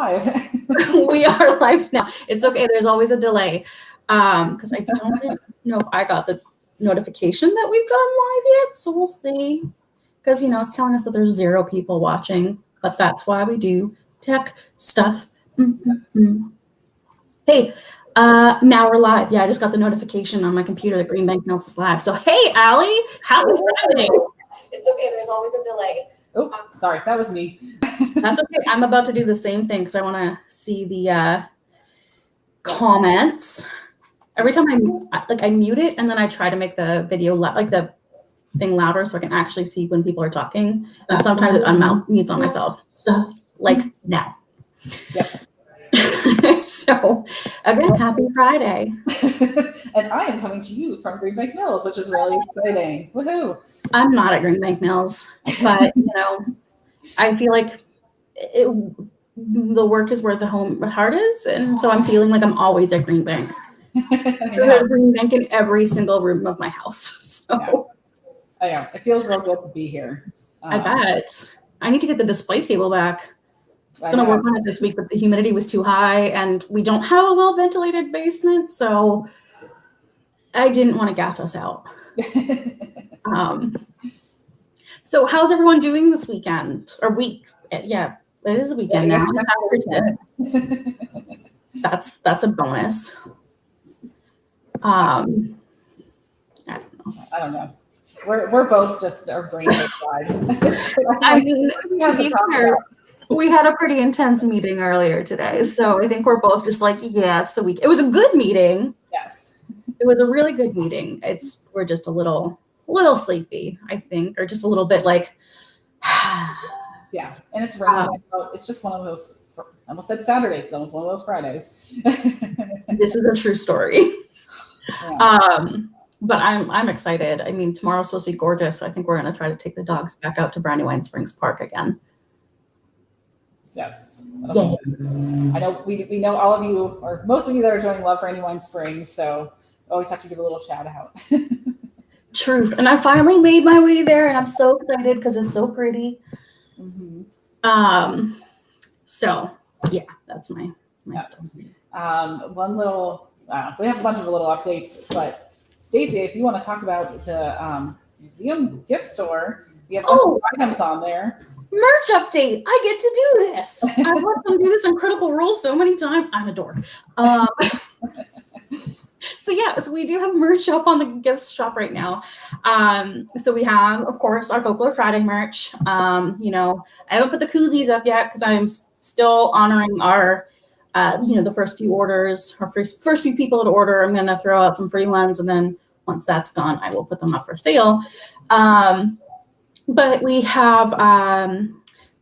live. We are live now. It's okay. There's always a delay. Because I don't know if I got the notification that we've gone live yet. So we'll see. Because, it's telling us that there's 0 people watching. But that's why we do tech stuff. Mm-hmm. Hey, now we're live. Yeah, I just got the notification on my computer that Green Bank Mills is live. So, hey, Allie, happy Friday. It's okay. There's always a delay. Oh, sorry. That was me. That's okay. I'm about to do the same thing because I want to see the comments. Every time I mute it and then I try to make the video the thing louder so I can actually see when people are talking. And sometimes it unmutes on myself. So like now. Yep. So again, happy Friday. And I am coming to you from Green Bank Mills, which is really exciting. Woohoo! I'm not at Green Bank Mills, but I feel like the work is where the heart is, and so I'm feeling like I'm always at Green Bank. There's Green Bank in every single room of my house. So. Yeah. It feels real good to be here. I bet. I need to get the display table back. I was going to work on it this week, but the humidity was too high, and we don't have a well-ventilated basement, so I didn't want to gas us out. So how's everyone doing this weekend? Or week? Yeah, it is a weekend now. That's a bonus. I don't know. We're both just our brains are fried. I mean, to be fair, we had a pretty intense meeting earlier today, so I think we're both just like, yeah, it's the week. It was a good meeting. Yes, it was a really good meeting. We're just a little sleepy, I think, or just a little bit like. Yeah, and it's raining. It's just one of those. I almost said Saturdays, so it's one of those Fridays. This is a true story. Yeah. But I'm excited. I mean, tomorrow's supposed to be gorgeous, so I think we're going to try to take the dogs back out to Brandywine Springs Park again. Yes. Yeah. I know we know all of you, or most of you that are joining love Brandywine Springs, so we always have to give a little shout out. Truth. And I finally made my way there, and I'm so excited because it's so pretty. Mm-hmm. So yeah, that's my yes. One little we have a bunch of little updates, but Stacey, if you want to talk about the museum gift store, we have a bunch of items on there. Merch update. I get to do this. I've let them do this on Critical Role so many times. I'm a dork. So we do have merch up on the gift shop right now. So we have, of course, our Folklore Friday merch. I haven't put the koozies up yet because I'm still honoring our the first few orders, or first few people to order. I'm going to throw out some free ones, and then once that's gone, I will put them up for sale. But we have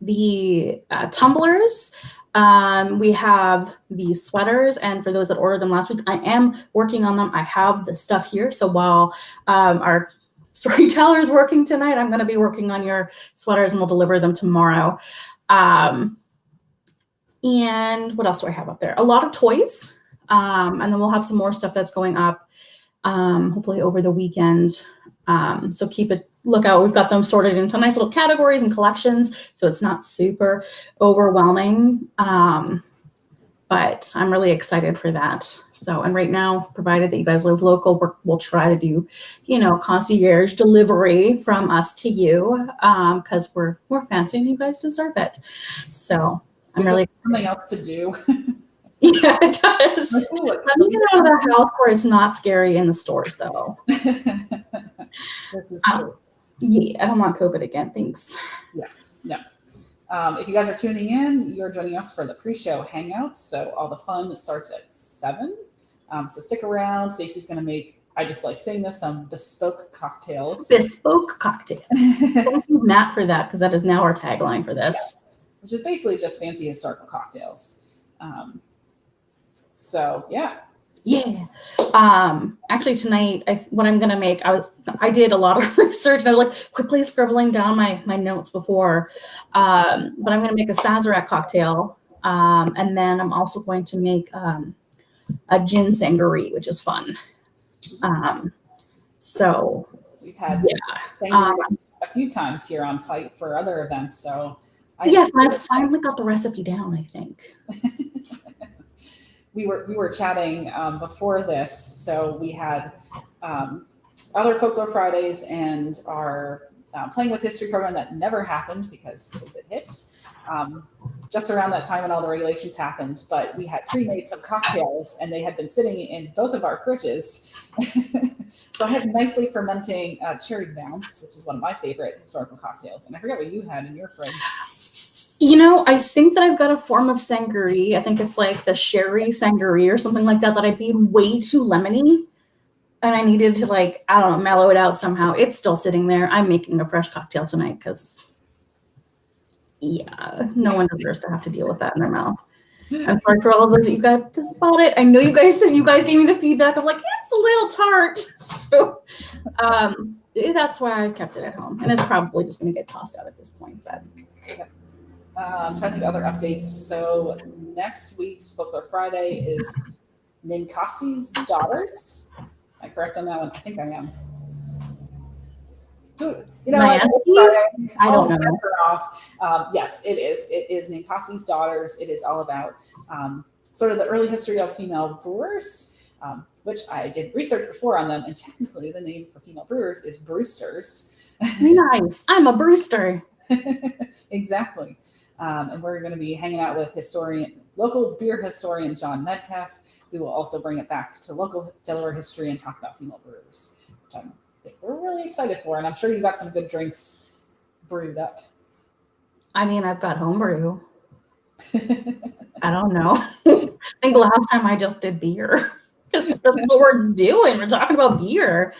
the tumblers. We have the sweaters, and for those that ordered them last week, I am working on them. I have the stuff here. So while our storyteller is working tonight, I'm going to be working on your sweaters, and we'll deliver them tomorrow. And what else do I have up there? A lot of toys. And then we'll have some more stuff that's going up, hopefully over the weekend. So keep a lookout. We've got them sorted into nice little categories and collections, so it's not super overwhelming. But I'm really excited for that. So, and right now, provided that you guys live local, we'll try to do, concierge delivery from us to you, because we're fancy and you guys deserve it. So I'm really something else to do. Yeah, it does. Let me get out of the house where it's not scary in the stores, though. This is true. Yeah, I don't want COVID again. Thanks. Yes. No. If you guys are tuning in, you're joining us for the pre-show hangouts. So all the fun starts at 7. So stick around. Stacey's going to make, I just like saying this, some bespoke cocktails. Bespoke cocktails. Thank you, Matt, for that, because that is now our tagline for this. Yes. Which is basically just fancy historical cocktails. So yeah. Yeah. Actually tonight, what I'm gonna make, I did a lot of research, and I was like quickly scribbling down my notes before. But I'm gonna make a Sazerac cocktail, and then I'm also going to make a ginsengeri, which is fun. So we've had sangria a few times here on site for other events, so Yes, I finally got the recipe down, I think. We were chatting before this, so we had other Folklore Fridays and our Playing with History program that never happened because COVID hit. Just around that time when all the regulations happened, but we had pre-made some cocktails and they had been sitting in both of our fridges. So I had nicely fermenting cherry bounce, which is one of my favorite historical cocktails. And I forget what you had in your fridge. You know, I think that I've got a form of sangria. I think it's like the sherry sangria or something like that I made way too lemony. And I needed to, like, I don't know, mellow it out somehow. It's still sitting there. I'm making a fresh cocktail tonight because, yeah, no one deserves to have to deal with that in their mouth. I'm sorry for all of those that you guys bought it. I know you guys gave me the feedback of like, it's a little tart. So that's why I kept it at home. And it's probably just going to get tossed out at this point. But I'm trying to think of other updates. So next week's Folklore Friday is Ninkasi's Daughters. Am I correct on that one? I think I am. You know, I don't know. Off. Yes, it is. It is Ninkasi's Daughters. It is all about sort of the early history of female brewers, which I did research before on them. And technically, the name for female brewers is Brewsters. Nice. I'm a Brewster. Exactly. And we're going to be hanging out with local beer historian John Metcalf. We will also bring it back to local Delaware history and talk about female brewers, which we're really excited for. And I'm sure you got some good drinks brewed up. I mean, I've got homebrew. I don't know. I think last time I just did beer. Because that's what we're doing. We're talking about beer.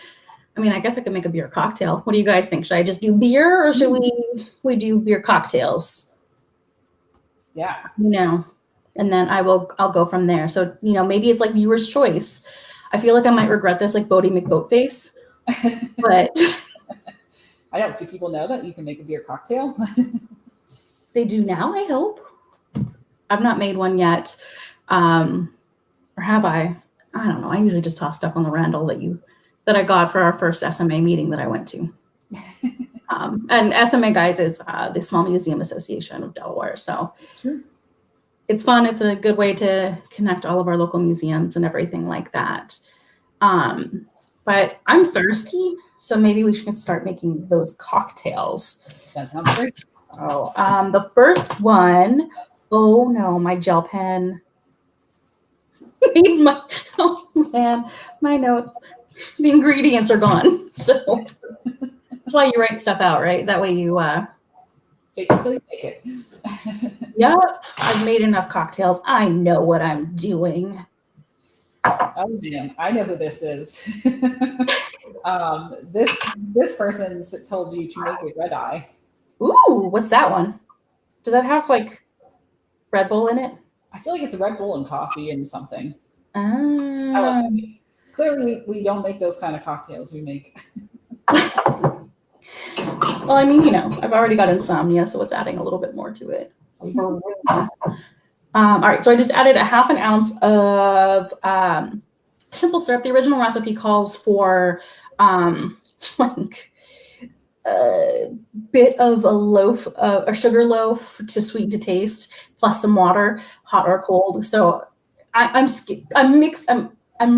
I mean, I guess I could make a beer cocktail. What do you guys think? Should I just do beer or should we do beer cocktails? Yeah. You know, and then I'll go from there. So, you know, maybe it's like viewer's choice. I feel like I might regret this, like Bodie McBoatface. But I don't. Do people know that you can make a beer cocktail? They do now, I hope. I've not made one yet. Or have I? I don't know. I usually just toss stuff on the Randall that I got for our first SMA meeting that I went to. And SMA, guys, is the Small Museum Association of Delaware. So it's fun. It's a good way to connect all of our local museums and everything like that. But I'm thirsty, so maybe we should start making those cocktails. That sounds great. Oh, the first one, oh no, my gel pen. Oh man, my notes. The ingredients are gone. So that's why you write stuff out, right? That way you fake it till you make it. Yep, I've made enough cocktails. I know what I'm doing. Oh man, I know who this is. This person told you to make a red eye. Ooh, what's that one? Does that have like Red Bull in it? I feel like it's Red Bull and coffee and something. Tell us. Clearly, we don't make those kind of cocktails. We make. Well, I mean, you know, I've already got insomnia, so it's adding a little bit more to it. All right, so I just added a half an ounce of simple syrup. The original recipe calls for like a bit of a sugar loaf to sweeten to taste, plus some water, hot or cold. So I'm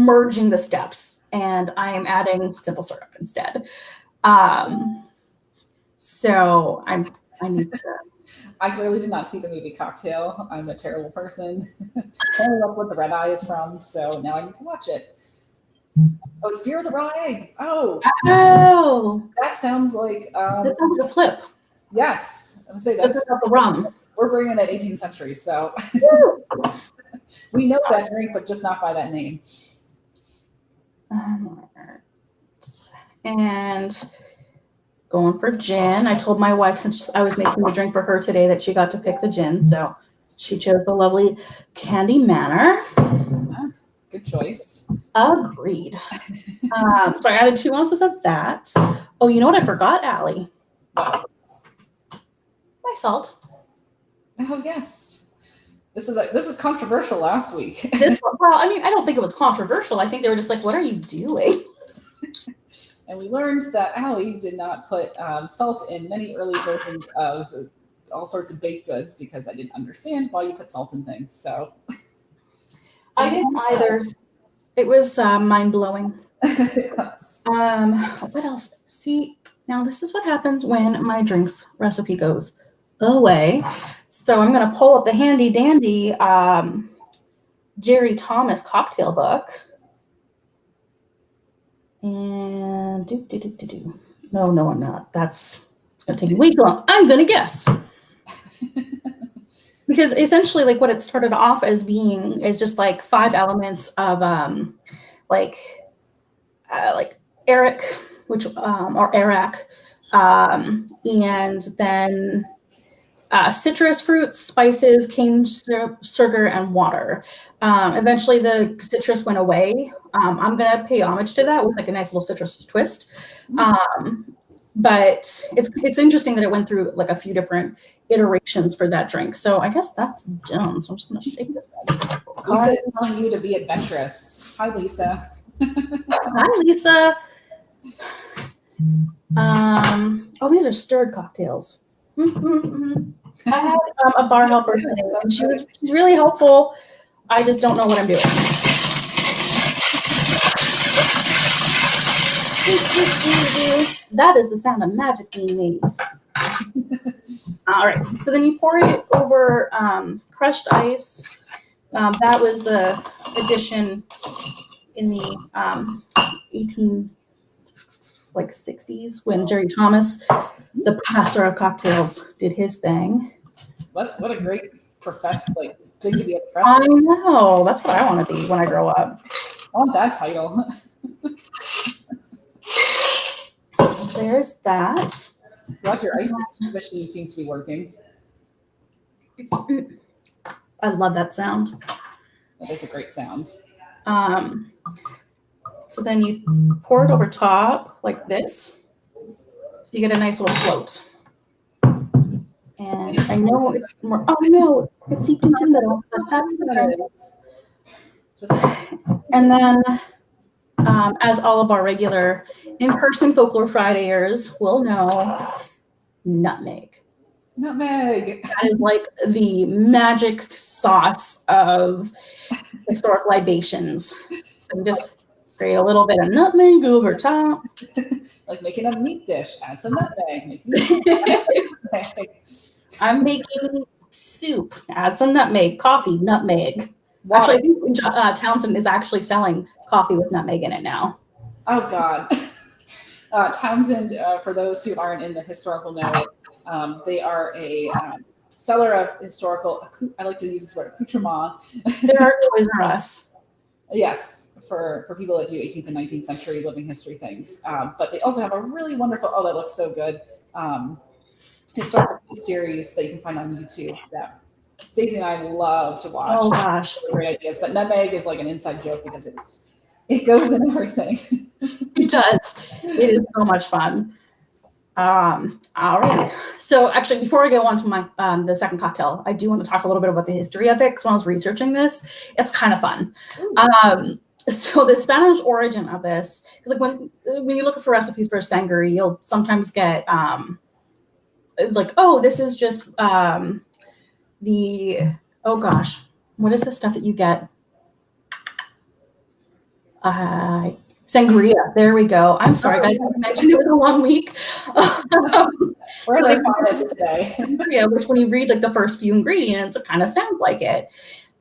merging the steps, and I am adding simple syrup instead. So I need to. I clearly did not see the movie Cocktail. I'm a terrible person. I don't know what the red eye is from, so now I need to watch it. Oh, it's beer with a raw egg. Oh, that sounds like that sounds like a flip. Yes, I'm gonna say that's the rum. We're bringing that 18th century, so we know that drink, but just not by that name. And going for gin. I told my wife, since I was making the drink for her today, that she got to pick the gin. So she chose the lovely Candy Manor. Good choice. Agreed. So I added 2 ounces of that. Oh, you know what I forgot, Allie? My salt. Oh yes. This is controversial last week. Well, I mean, I don't think it was controversial. I think they were just like, what are you doing? And we learned that Allie did not put salt in many early versions of all sorts of baked goods because I didn't understand why you put salt in things. So I didn't either. It was mind-blowing. Yes. What else? See, now this is what happens when my drinks recipe goes away. So I'm going to pull up the handy dandy Jerry Thomas cocktail book. And no, I'm not. It's going to take way too long. I'm going to guess. Because essentially, like what it started off as being is just like 5 elements of like Eric, which or Arak, and then citrus fruits, spices, cane sugar, and water. Eventually, the citrus went away. I'm gonna pay homage to that with like a nice little citrus twist. But it's interesting that it went through like a few different iterations for that drink. So I guess that's done. So I'm just gonna shake this up. Lisa is telling you to be adventurous. Hi, Lisa. Hi, Lisa. Oh, these are stirred cocktails. I had a bar helper today, and she's really helpful. I just don't know what I'm doing. That is the sound of magic being made. All right, so then you pour it over crushed ice. That was the addition in the 60s when Jerry Thomas, the professor of cocktails, did his thing. What a great thing to be a professor. I know. That's what I want to be when I grow up. I want that title. So there's that. Watch your ice machine seems to be working. I love that sound. That is a great sound. So then you pour it over top like this. So you get a nice little float. And I know it's more, oh no, it seeped into the middle. But that's better. And then, as all of our regular in-person Folklore Fridayers will know, nutmeg. Nutmeg. That is like the magic sauce of historic libations. So just grate a little bit of nutmeg over top. Like making a meat dish, add some nutmeg. I'm making soup, add some nutmeg, coffee, nutmeg. Wow. Actually, I think Townsend is actually selling coffee with nutmeg in it now. Oh, God. Townsend, for those who aren't in the historical know, they are a seller of historical, I like to use this word, accoutrement. They're Toys R Us. Yes, for people that do 18th and 19th century living history things. But they also have a really wonderful, oh, that looks so good, historical series that you can find on YouTube that Stacey and I love to watch. Oh, gosh. Great ideas. But nutmeg is like an inside joke because it goes in everything. It does. It is so much fun. All right. So actually, before I go on to my the second cocktail, I do want to talk a little bit about the history of it because when I was researching this, it's kind of fun. So the Spanish origin of this, because like when you look for recipes for sangria, you'll sometimes get it's like, oh, this is just oh gosh, what is the stuff that you get? Sangria. There we go. I'm sorry, guys. I mentioned it was a long week. We're going to find this today. Yeah, which when you read like the first few ingredients, it kind of sounds like it.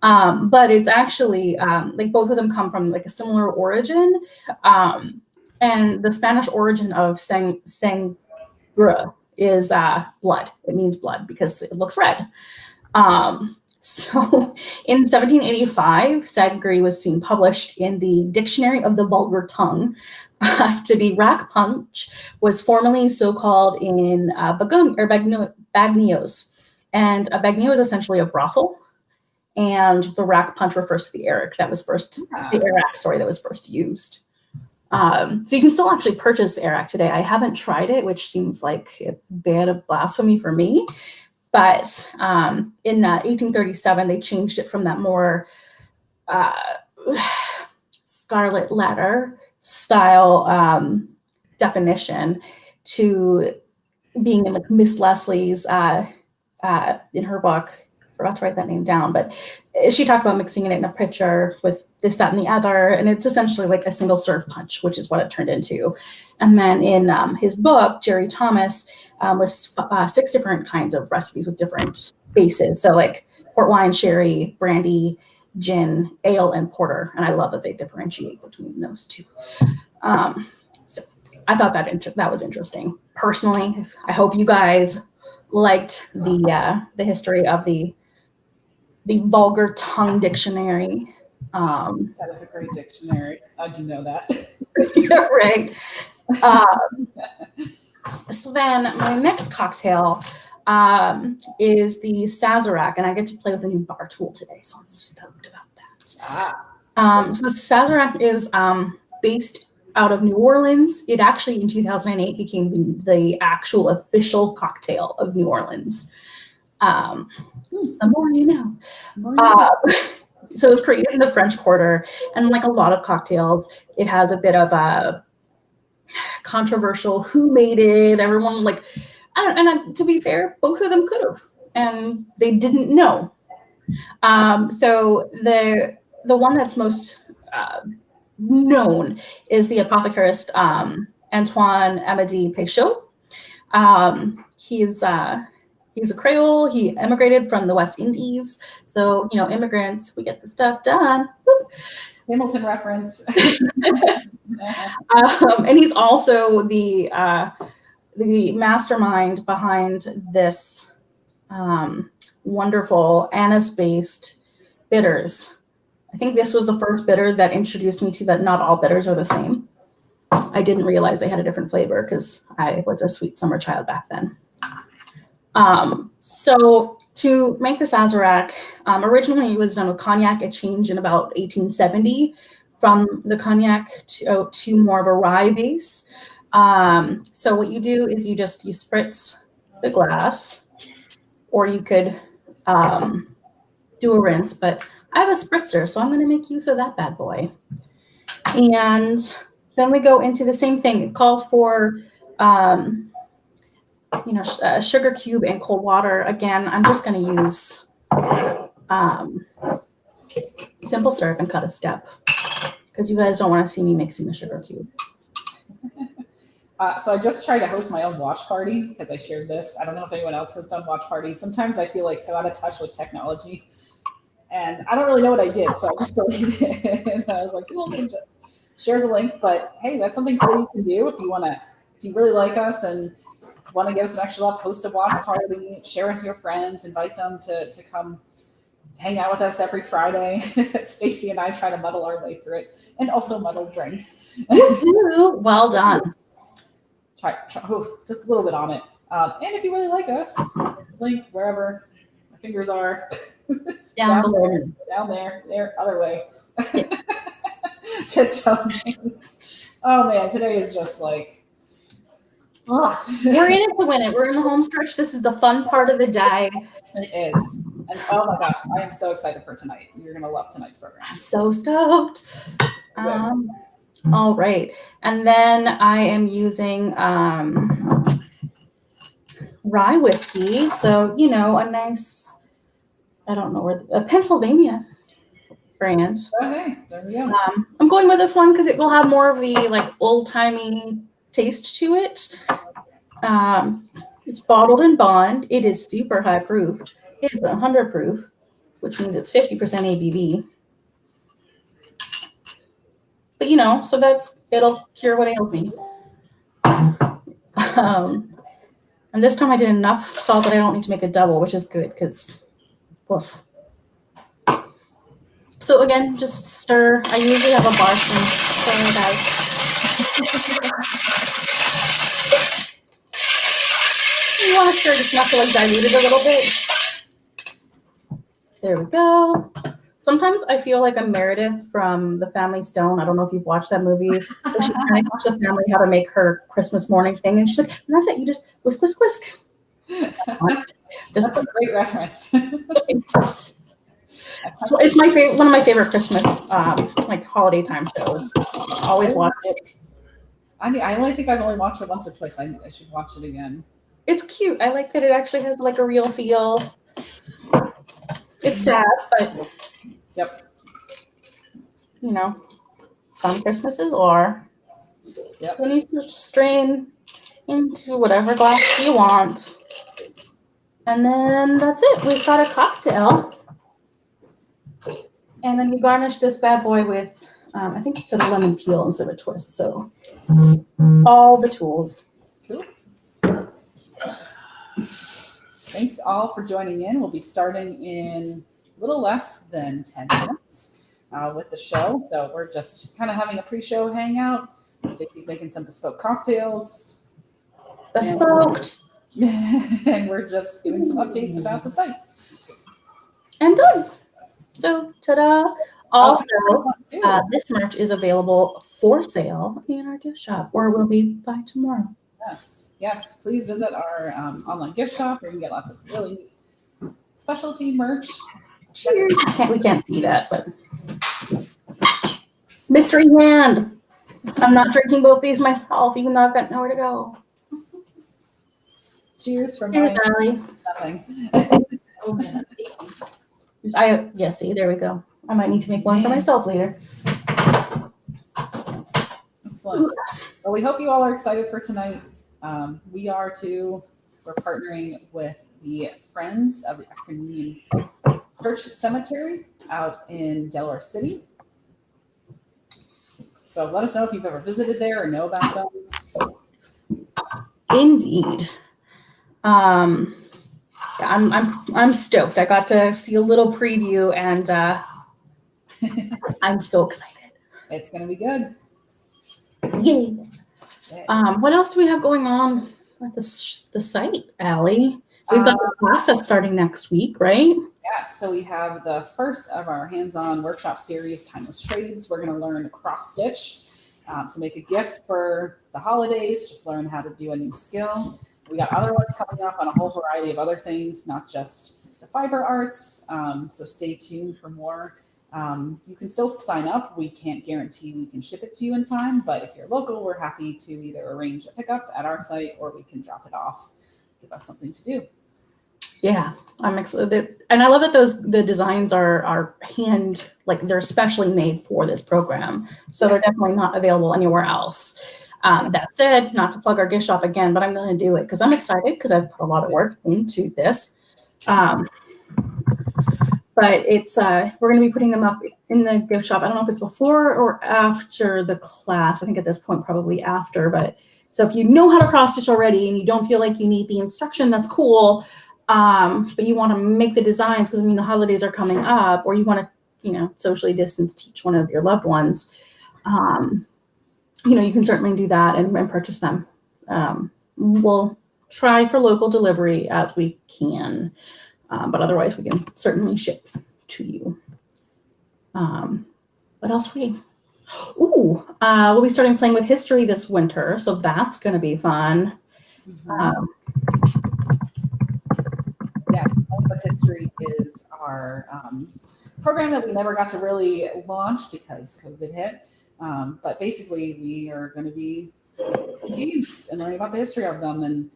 But it's actually like both of them come from like a similar origin. And the Spanish origin of sangria is blood. It means blood because it looks red. So in 1785, sangria was seen published in the Dictionary of the Vulgar Tongue to be rack punch, was formerly so called in Bagnios. And a bagnio is essentially a brothel. And the rack punch refers to the Arak that was first used. So you can still actually purchase Arak today. I haven't tried it, which seems like it's a bit of blasphemy for me. But in 1837, they changed it from that more scarlet letter style definition to being in like Miss Leslie's in her book. Forgot to write that name down, but she talked about mixing it in a pitcher with this, that, and the other, and it's essentially like a single serve punch, which is what it turned into. And then in his book, Jerry Thomas lists 6 different kinds of recipes with different bases. So like port wine, sherry, brandy, gin, ale, and porter. And I love that they differentiate between those 2. So I thought that was interesting. Personally, I hope you guys liked the history of the vulgar tongue dictionary. That is a great dictionary. I do know that. Yeah, right. So then my next cocktail is the Sazerac, and I get to play with a new bar tool today, so I'm stoked about that. So the Sazerac is based out of New Orleans. It actually in 2008 became the actual official cocktail of New Orleans. The more you know. So it was created in the French Quarter, and like a lot of cocktails, it has a bit of a controversial who made it. Everyone like, to be fair, both of them could have, and they didn't know. So the one that's most known is the apothecarist Antoine Amédée Peychaud. He's a Creole. He immigrated from the West Indies. So, immigrants, we get the stuff done. Hamilton reference. And he's also the mastermind behind this wonderful anise-based bitters. I think this was the first bitter that introduced me to that not all bitters are the same. I didn't realize they had a different flavor because I was a sweet summer child back then. So to make the Sazerac, originally it was done with cognac. It changed in about 1870 from the cognac to more of a rye base. So what you do is you spritz the glass, or you could do a rinse, but I have a spritzer, so I'm going to make use of that bad boy. And then we go into the same thing. It calls for sugar cube and cold water. Again, I'm just going to use simple syrup and cut a step because you guys don't want to see me mixing the sugar cube. So I just tried to host my own watch party because I shared this. I don't know if anyone else has done watch parties. Sometimes I feel like so out of touch with technology, and I don't really know what I did, so I just deleted it. And I was like, well, just share the link. But hey, that's something cool you can do if you really like us and want to give us an extra love, host a watch party, share it with your friends, invite them to come hang out with us every Friday. Stacy and I try to muddle our way through it, and also muddle drinks. Well done. Try just a little bit on it. And if you really like us, link wherever my fingers are. down there, other way. To donate. Oh man, today is just like, we're in it to win it. We're in the home stretch. This is the fun part of the day. It is. And oh my gosh, I am so excited for tonight. You're going to love tonight's program. I'm so stoked. All right. And then I am using rye whiskey. So, a nice, I don't know where, a Pennsylvania brand. Okay, there we go. I'm going with this one because it will have more of the old-timey taste to it. It's bottled in bond. It is super high proof. It is 100 proof, which means it's 50% ABV. But so it'll cure what ails me. And this time I did enough salt that I don't need to make a double, which is good because woof. So again, just stir. I usually have a bar spoon, so guys. You want to stir just enough to dilute it a little bit. There we go. Sometimes I feel like I'm Meredith from The Family Stone. I don't know if you've watched that movie. But she's trying to teach the family how to make her Christmas morning thing. And she's like, and that's it. You just whisk, whisk, whisk. That's a great reference. It's my favorite, one of my favorite Christmas holiday time shows. Always watch it. I only think I've only watched it once or twice. I should watch it again. It's cute. I like that it actually has like a real feel. It's sad, but Yep. you know, some Christmases are. Yep. Then you just strain into whatever glass you want. And then that's it. We've got a cocktail. And then you garnish this bad boy with, I think it said a lemon peel instead of a twist. So all the tools. Cool. Thanks all for joining in. We'll be starting in a little less than 10 minutes with the show. So we're just kind of having a pre-show hangout. Dixie's making some bespoke cocktails. Bespoke. And we're just doing some updates about the site. And done. So, ta-da. Also, this merch is available for sale in our gift shop, or will be by tomorrow. Yes. Please visit our online gift shop where you can get lots of really specialty merch. Cheers. We can't see that, but mystery hand. I'm not drinking both these myself, even though I've got nowhere to go. Cheers from Cheers, Allie. nothing. See, there we go. I might need to make one for myself later. Excellent. Well, we hope you all are excited for tonight. We are too. We're partnering with the Friends of the African Church Cemetery out in Delaware City. So let us know if you've ever visited there or know about them. Indeed. I'm stoked. I got to see a little preview, and I'm so excited. It's going to be good. Yay! What else do we have going on at the site, Allie? We've got the class that's starting next week, right? Yes. So we have the first of our hands-on workshop series, Timeless Trades. We're going to learn cross stitch. So make a gift for the holidays. Just learn how to do a new skill. We got other ones coming up on a whole variety of other things, not just the fiber arts. So stay tuned for more. You can still sign up. We can't guarantee we can ship it to you in time, but if you're local, we're happy to either arrange a pickup at our site or we can drop it off. Give us something to do. Yeah, I'm excited. And I love that the designs are they're specially made for this program. So they're definitely not available anywhere else. That said, not to plug our gift shop again, but I'm going to do it because I'm excited because I've put a lot of work into this. But it's we're going to be putting them up in the gift shop. I don't know if it's before or after the class. I think at this point probably after. But so if you know how to cross stitch already and you don't feel like you need the instruction, that's cool. But you want to make the designs because the holidays are coming up, or you want to socially distance teach one of your loved ones. You can certainly do that and purchase them. We'll try for local delivery as we can. But otherwise, we can certainly ship to you. What else we'll be starting playing with history this winter, so that's going to be fun. Yes, Playing with History is our program that we never got to really launch because COVID hit. But basically, we are going to be games and learning about the history of them, and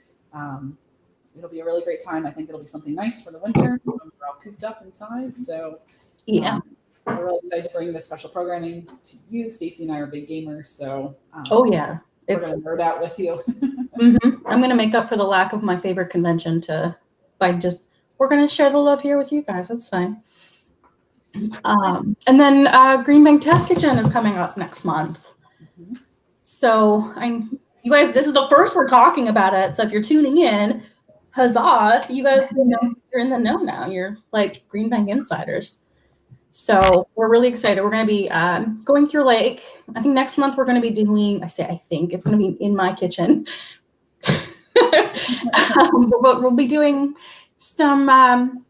it'll be a really great time. I think it'll be something nice for the winter when we're all cooped up inside. So yeah, we're really excited to bring this special programming to you. Stacey and I are big gamers, so we're going to nerd out with you. I'm going to make up for the lack of my favorite convention we're going to share the love here with you guys. That's fine. And then Green Bank Test Kitchen is coming up next month. So you guys, this is the first we're talking about it. So if you're tuning in, huzzah, you guys you're in the know now. You're like Green Bank insiders. So we're really excited. We're going to be going through I think next month we're going to be doing, I think it's going to be in my kitchen. But we'll be doing some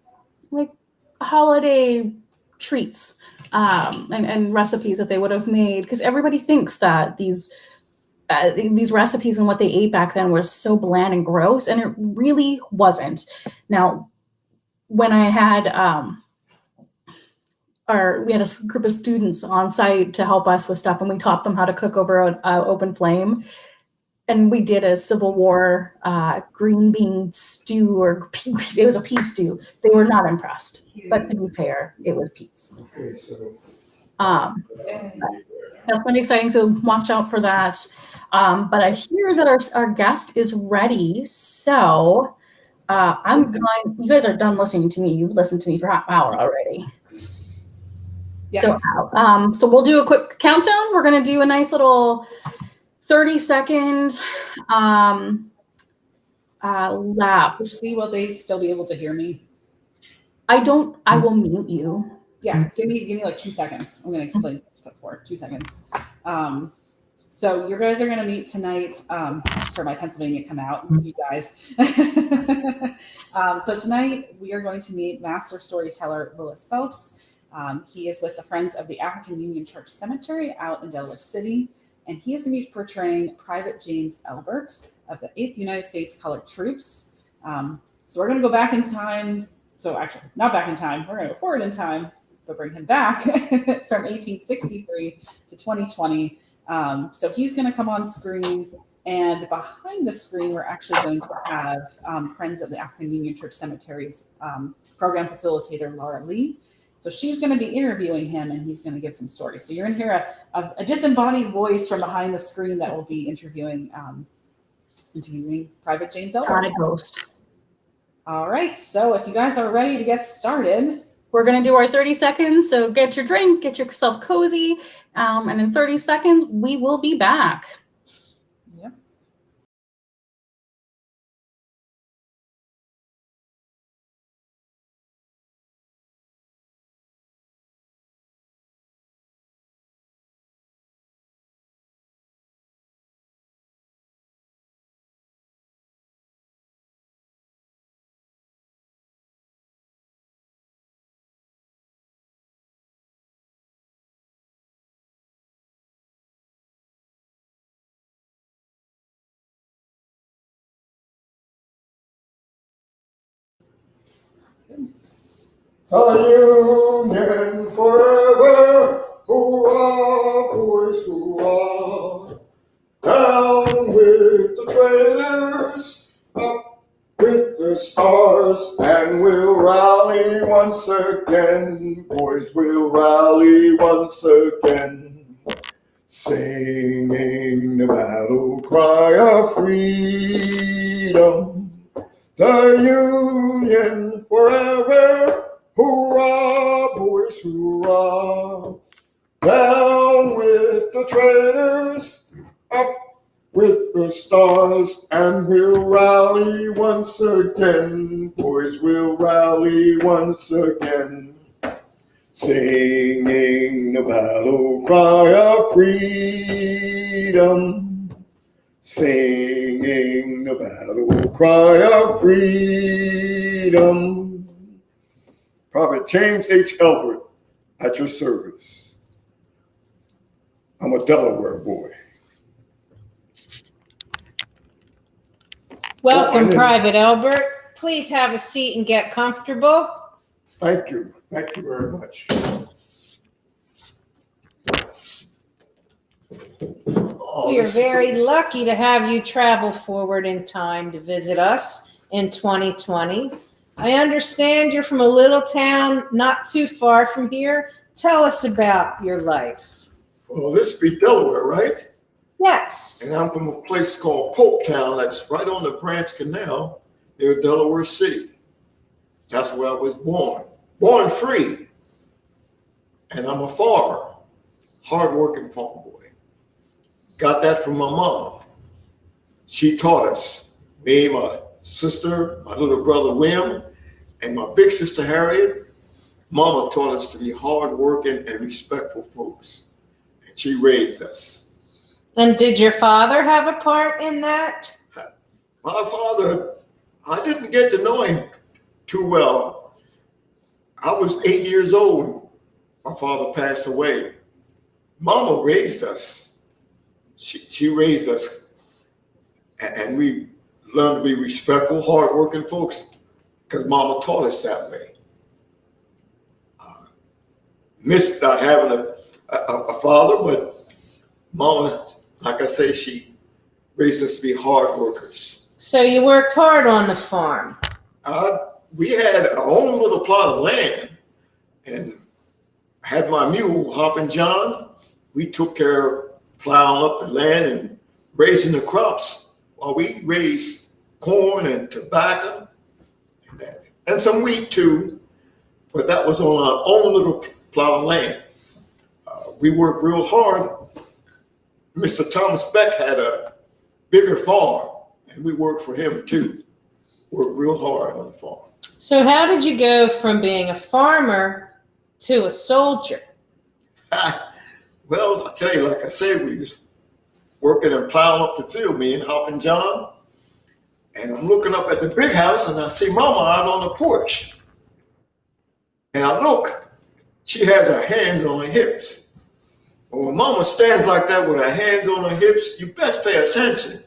holiday treats and recipes that they would have made, because everybody thinks that these recipes and what they ate back then was so bland and gross, and it really wasn't. Now, when I had we had a group of students on site to help us with stuff, and we taught them how to cook over an open flame. and we did a Civil War green bean stew, or it was a pea stew. They were not impressed, but to be fair, it was peas. Okay, so That's going to be exciting, so watch out for that. But I hear that our guest is ready, so I'm going. You guys are done listening to me. You've listened to me for half an hour already. Yes. So we'll do a quick countdown. We're going to do a nice little 30-second lap. See, will they still be able to hear me? I will mute you. Yeah, give me like 2 seconds. I'm going to explain for 2 seconds. So you guys are going to meet tonight. I just heard my Pennsylvania come out with you guys. So tonight we are going to meet master storyteller Willis Phelps. He is with the Friends of the African Union Church Cemetery out in Delaware City. And he is going to be portraying Private James Elbert of the 8th United States Colored Troops. So we're going to go back in time. So actually, not back in time. We're going to go forward in time, but bring him back from 1863 to 2020. So he's going to come on screen. And behind the screen, we're actually going to have Friends of the African Union Church Cemetery's program facilitator, Laura Lee. So she's going to be interviewing him, and he's going to give some stories. So you're going to hear a disembodied voice from behind the screen that will be interviewing Private James Elbert. Not a ghost. All right. So if you guys are ready to get started, we're going to do our 30 seconds. So get your drink, get yourself cozy, and in 30 seconds we will be back. Yep. the Union forever, hurrah, boys, hurrah. Down with the traitors, up with the stars, and we'll rally once again, boys, we'll rally once again, singing the battle cry of freedom. The Union forever, hurrah, boys, hurrah. Down with the traitors, up with the stars, and we'll rally once again, boys, we'll rally once again, singing the battle cry of freedom. Singing the battle cry of freedom. Prophet James H. Elbert, at your service. I'm a Delaware boy. Welcome, Private Elbert. Please have a seat and get comfortable. Thank you. Thank you very much. We are very lucky to have you travel forward in time to visit us in 2020. I understand you're from a little town not too far from here. Tell us about your life. Well, this be Delaware, right? Yes. And I'm from a place called Polktown that's right on the Branch Canal near Delaware City. That's where I was born free. And I'm a farmer, hardworking farm boy. Got that from my mom. She taught us, me, my sister, my little brother William, and my big sister Harriet. Mama taught us to be hardworking and respectful folks. And she raised us. And did your father have a part in that? My father, I didn't get to know him too well. I was 8 years old. My father passed away. Mama raised us. She raised us, and we learned to be respectful, hardworking folks, because Mama taught us that way. Missed not having a father, but Mama, like I say, she raised us to be hard workers. So you worked hard on the farm. We had our own little plot of land, and had my mule, Hoppin' John. We took care of plowing up the land and raising the crops while we raised corn and tobacco and some wheat too, but that was on our own little plot of land. We worked real hard. Mr. Thomas Beck had a bigger farm, and we worked for him too. Worked real hard on the farm. So how did you go from being a farmer to a soldier? Well, I tell you, like I said, we was working and plowing up the field, me and Hoppin' John. And I'm looking up at the big house, and I see Mama out on the porch. And I look, she has her hands on her hips. Well, when Mama stands like that with her hands on her hips, you best pay attention.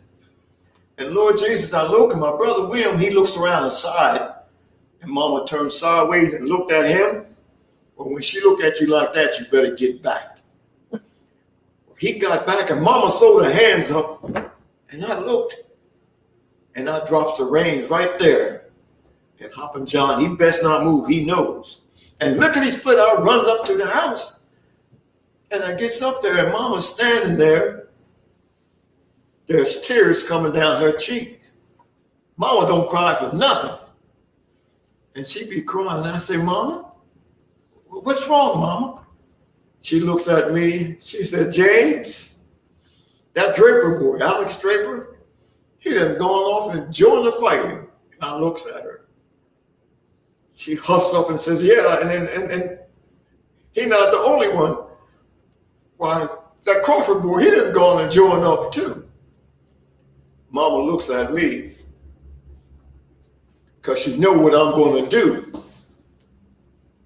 And Lord Jesus, I look, and my brother William, he looks around the side, and Mama turned sideways and looked at him. Well, when she look at you like that, you better get back. He got back, and Mama threw her hands up, and I looked, and I dropped the reins right there. And Hoppin' John, he best not move, he knows. And look at he split out, runs up to the house. And I gets up there, and Mama's standing there. There's tears coming down her cheeks. Mama don't cry for nothing. And she be crying, and I say, Mama, what's wrong, Mama? She looks at me, she said, James, that Draper boy, Alex Draper, he done gone off and joined the fighting. And I looks at her. She huffs up and says, yeah, and he not the only one. Why, that Crawford boy, he done gone and joined up too. Mama looks at me because she know what I'm going to do.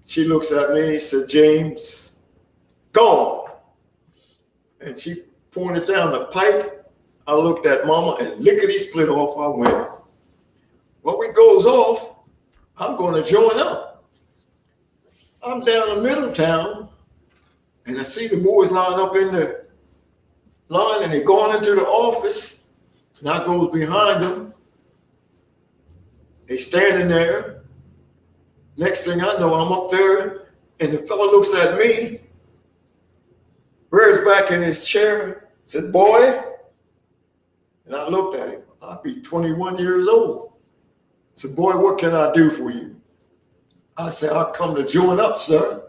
She looks at me and said, James, gone. And she pointed down the pipe. I looked at Mama, and lickety split off I went. Well, it goes off, I'm going to join up. I'm down in Middletown, and I see the boys line up in the line, and they're going into the office, and I goes behind them. They standing there. Next thing I know, I'm up there, and the fellow looks at me, rears back in his chair, said, boy. And I looked at him. I'd be 21 years old. I said, boy, what can I do for you? I said, I'll come to join up, sir.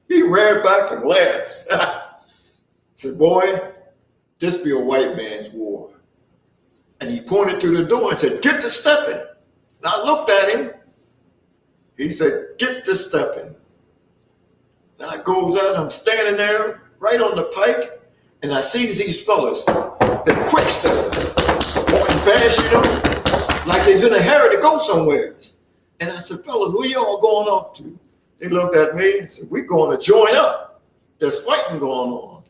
He ran back and laughed. I said, boy, this be a white man's war. And he pointed to the door and said, get to stepping. And I looked at him. He said, get to stepping. And I goes out, I'm standing there right on the pike, and I sees these fellas, they're quick stepping, walking fast, you know, like they's in a hurry to go somewhere. And I said, fellas, where y'all going off to? They looked at me and said, we're going to join up. There's fighting going on.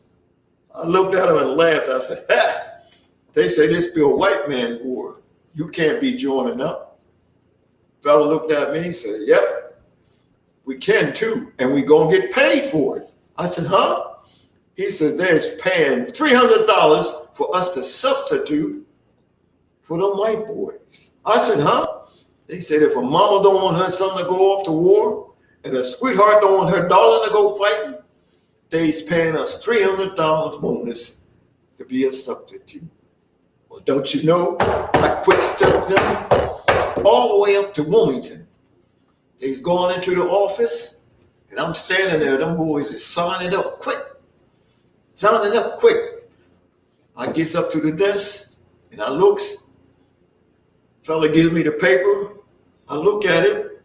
I looked at them and laughed. I said, ha, they say this be a white man's war. You can't be joining up. Fella looked at me and said, yep, we can too, and we gonna get paid for it. I said, huh? He said, there's paying $300 for us to substitute for them white boys. I said, huh? They said, if a mama don't want her son to go off to war, and a sweetheart don't want her darling to go fighting, they's paying us $300 bonus to be a substitute. Well, don't you know, I quick stepped them all the way up to Wilmington. They's going into the office, and I'm standing there. Them boys is signing up quick. Signing up quick. I gets up to the desk, and I looks. Fella gives me the paper. I look at it.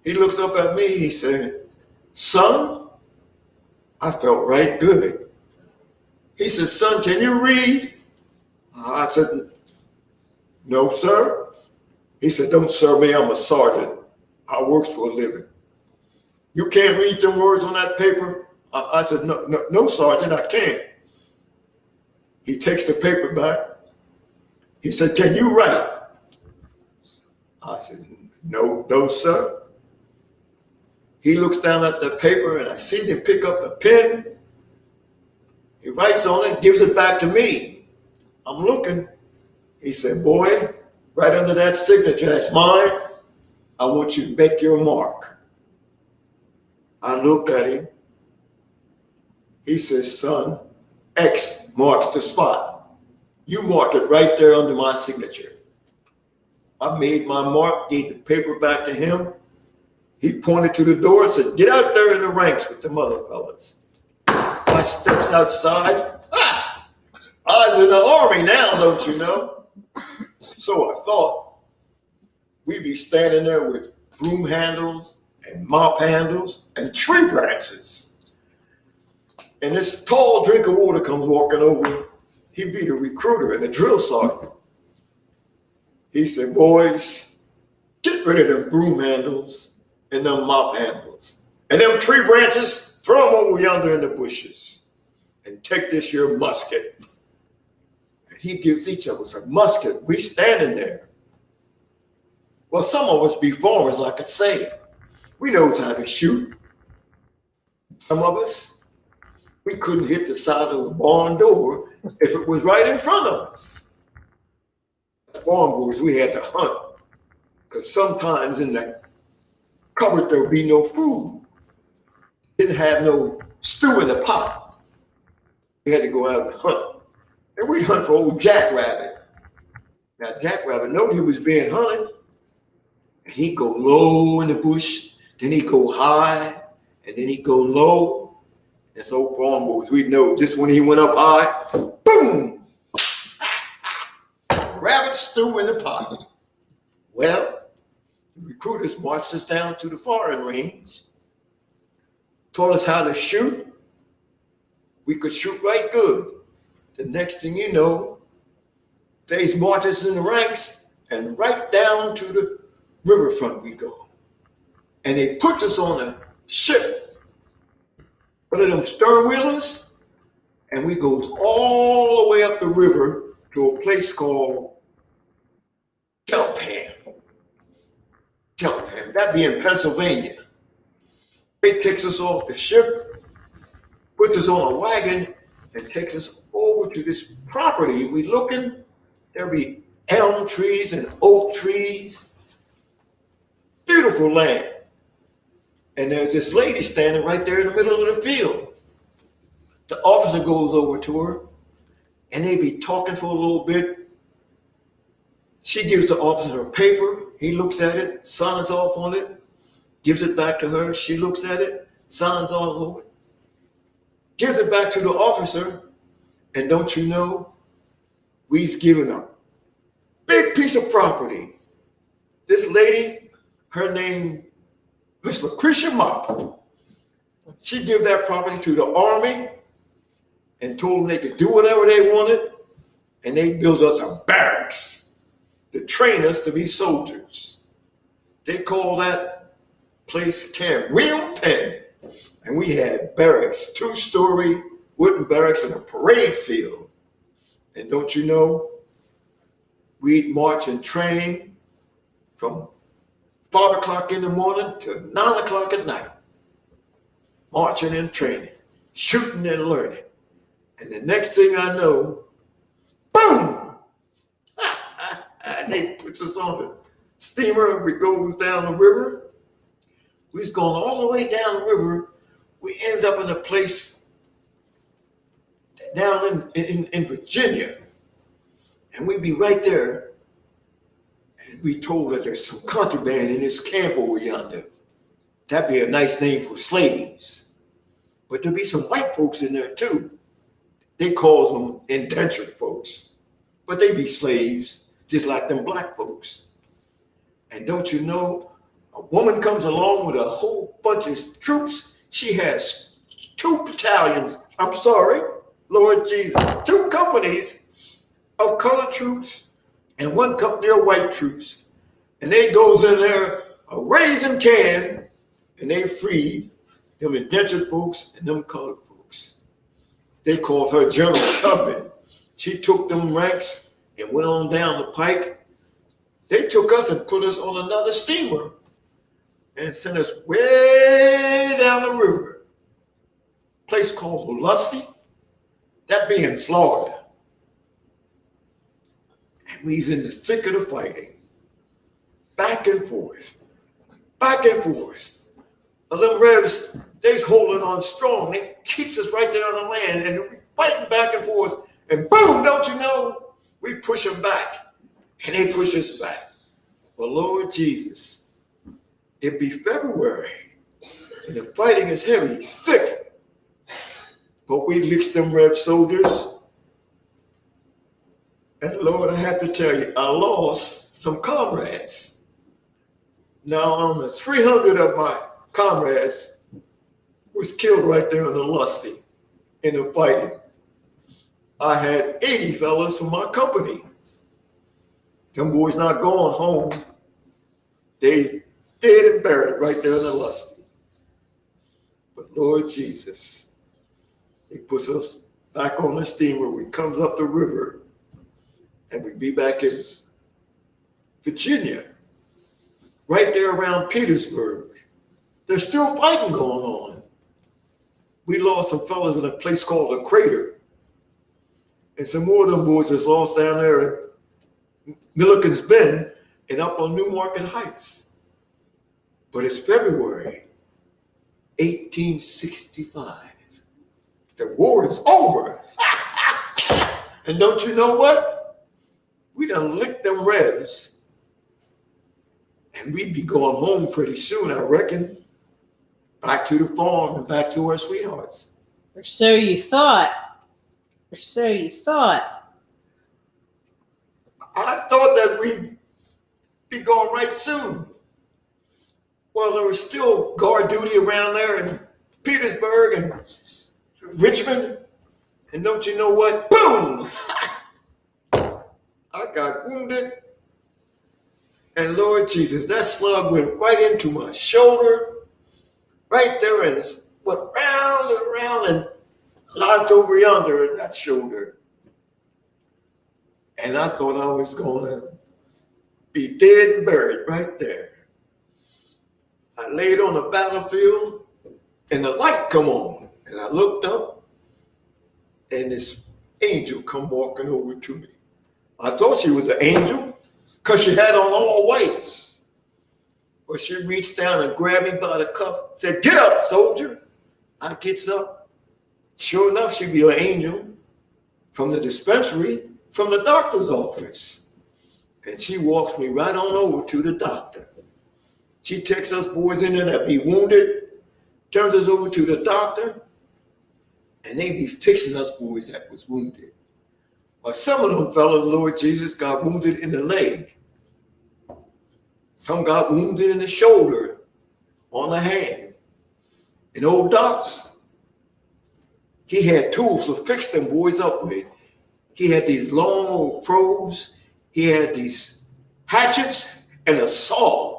He looks up at me. He said, son, I felt right good. He said, son, can you read? I said, no, sir. He said, don't serve me, I'm a sergeant. I works for a living. You can't read them words on that paper? I said, no, sergeant, I can't. He takes the paper back. He said, can you write? I said, no, sir. He looks down at the paper, and I sees him pick up a pen. He writes on it, gives it back to me. I'm looking. He said, boy, right under that signature, that's mine. I want you to make your mark. I looked at him. He says, son, X marks the spot. You mark it right there under my signature. I made my mark, gave the paper back to him. He pointed to the door and said, get out there in the ranks with the other fellas. I steps outside. Ah, I was in the army now, don't you know? So I thought we'd be standing there with broom handles and mop handles and tree branches. And this tall drink of water comes walking over. He'd be the recruiter and the drill sergeant. He said, boys, get rid of them broom handles and them mop handles. And them tree branches, throw them over yonder in the bushes. And take this here musket. And he gives each of us a musket. We standing there. Well, some of us be farmers, like I say. We know how to shoot. Some of us, we couldn't hit the side of a barn door if it was right in front of us. Farm boys, we had to hunt. Because sometimes in the cupboard there would be no food. Didn't have no stew in the pot. We had to go out and hunt. And we'd hunt for old Jackrabbit. Now, Jackrabbit knew he was being hunted. And he'd go low in the bush, then he'd go high, and then he'd go low. And so farm boys, we'd know just when he went up high, boom! Rabbit stew in the pot. Well, the recruiters marched us down to the firing range, taught us how to shoot. We could shoot right good. The next thing you know, they march us in the ranks and right down to the riverfront we go. And they put us on a ship, one of them stern wheelers, and we goes all the way up the river to a place called Kelpham. That'd be in Pennsylvania. They takes us off the ship, puts us on a wagon, and takes us over to this property. We looking, there'll be elm trees and oak trees. Beautiful land. And there's this lady standing right there in the middle of the field. The officer goes over to her, and they be talking for a little bit. She gives the officer a paper. He looks at it, signs off on it, gives it back to her. She looks at it, signs all over it, gives it back to the officer. And don't you know, we's giving a big piece of property. This lady, her name, Miss Lucretia Mott. She gave that property to the Army and told them they could do whatever they wanted. And they built us a barracks to train us to be soldiers. They call that place Camp William Penn. And we had barracks, 2-story wooden barracks in a parade field. And don't you know, we'd march and train from 5 o'clock in the morning to 9 o'clock at night. Marching and training, shooting and learning. And the next thing I know, boom! And they puts us on the steamer. We goes down the river. We's going all the way down the river. We ends up in a place down in Virginia. And we be right there. And we told that there's some contraband in this camp over yonder. That'd be a nice name for slaves. But there'll be some white folks in there too. They calls them indentured folks. But they be slaves, just like them black folks. And don't you know, a woman comes along with a whole bunch of troops. She has 2 battalions, I'm sorry, Lord Jesus, 2 companies of colored troops and 1 company of white troops. And they goes in there a raising can and they free them indentured folks and them colored folks. They called her General Tubman. She took them ranks and went on down the pike. They took us and put us on another steamer and sent us way down the river. A place called Lusty. That be in Florida. And we's in the thick of the fighting. Back and forth. Back and forth. But them Rebs, they's holding on strong. They keeps us right there on the land. And we fighting back and forth. And boom, don't you know, we push them back. And they push us back. Well, Lord Jesus, it be February. And the fighting is heavy, thick. But we licked them Reb soldiers. And Lord, I have to tell you, I lost some comrades. Now, almost 300 of my comrades was killed right there in the Lusty in the fighting. I had 80 fellas from my company. Them boys not going home. They dead and buried right there in the Lusty. But Lord Jesus, He puts us back on the steamer. We comes up the river and we be back in Virginia, right there around Petersburg. There's still fighting going on. We lost some fellas in a place called the Crater. And some more of them boys is lost down there at Milliken's Bend and up on Newmarket Heights. But it's February 1865. The war is over. And don't you know what? We done licked them Rebs. And we'd be going home pretty soon, I reckon. Back to the farm and back to our sweethearts. Or so you thought. Or so you thought. I thought that we'd be going right soon. Well, there was still guard duty around there in Petersburg and Richmond. And don't you know what? Boom! I got wounded. And Lord Jesus, that slug went right into my shoulder, right there, and it went round and around and knocked over yonder in that shoulder. And I thought I was going to be dead and buried right there. I laid on the battlefield and the light come on. And I looked up and this angel come walking over to me. I thought she was an angel because she had on all white. But she reached down and grabbed me by the cuff, said, "Get up, soldier." I gets up. Sure enough, she be an angel from the dispensary, from the doctor's office. And she walks me right on over to the doctor. She takes us boys in there that be wounded, turns us over to the doctor, and they be fixing us boys that was wounded. But some of them fellas, Lord Jesus, got wounded in the leg. Some got wounded in the shoulder, on the hand. An old doctor, he had tools to fix them boys up with. He had these long probes, he had these hatchets and a saw.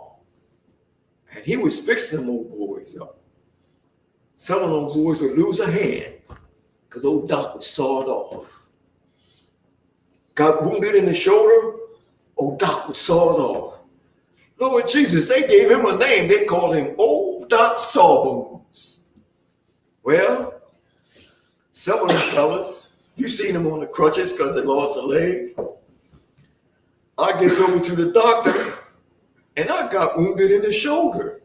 And he was fixing them old boys up. Some of them boys would lose a hand because old Doc was sawed off. Got wounded in the shoulder, old Doc was sawed off. Lord Jesus, they gave him a name. They called him Old Doc Sawbones. Well, some of them fellas, you seen them on the crutches because they lost a leg. I gets over to the doctor and I got wounded in the shoulder.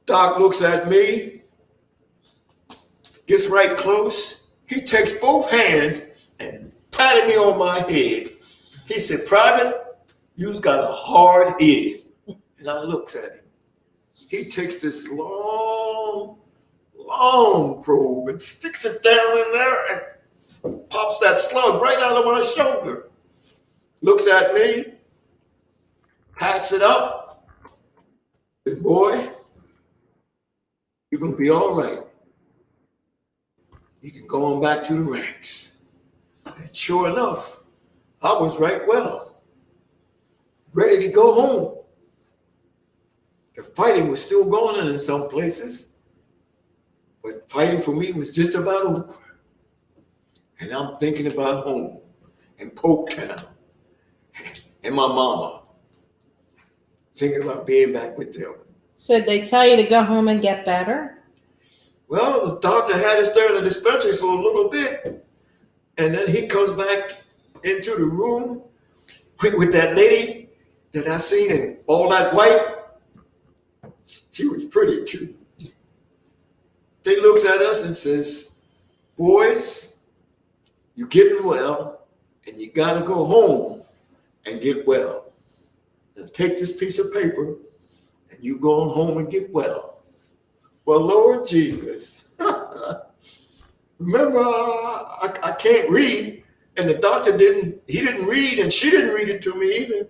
Doc looks at me, gets right close. He takes both hands and patted me on my head. He said, "Private, you's got a hard head." And I looks at him. He takes this long probe and sticks it down in there and pops that slug right out of my shoulder. Looks at me, pats it up. Says, "Boy, you're going to be all right. You can go on back to the ranks." And sure enough, I was right well, ready to go home. The fighting was still going on in some places, but fighting for me was just about over. And I'm thinking about home in Polktown and my mama, thinking about being back with them. So they tell you to go home and get better? Well, the doctor had us there in the dispensary for a little bit, and then he comes back into the room with that lady that I seen in all that white. She was pretty too. They looks at us and says, boys, you're getting well, and you gotta go home and get well. Now take this piece of paper and you go on home and get well. Well, Lord Jesus, remember, I can't read, and the doctor didn't read, and she didn't read it to me either.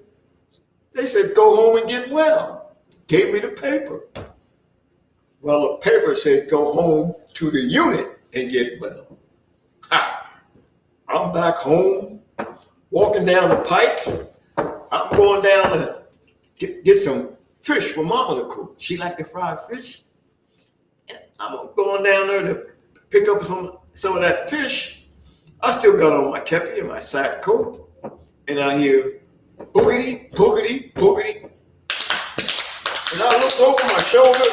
They said, go home and get well. Gave me the paper. Well, the paper said, go home to the unit and get well. Ha! I'm back home, walking down the pike. I'm going down to get some fish for Mama to cook. She liked to fry fish. And I'm going down there to pick up some of that fish. I still got on my kepi and my sack coat. And I hear boogity, boogity, boogity. And I look over my shoulder,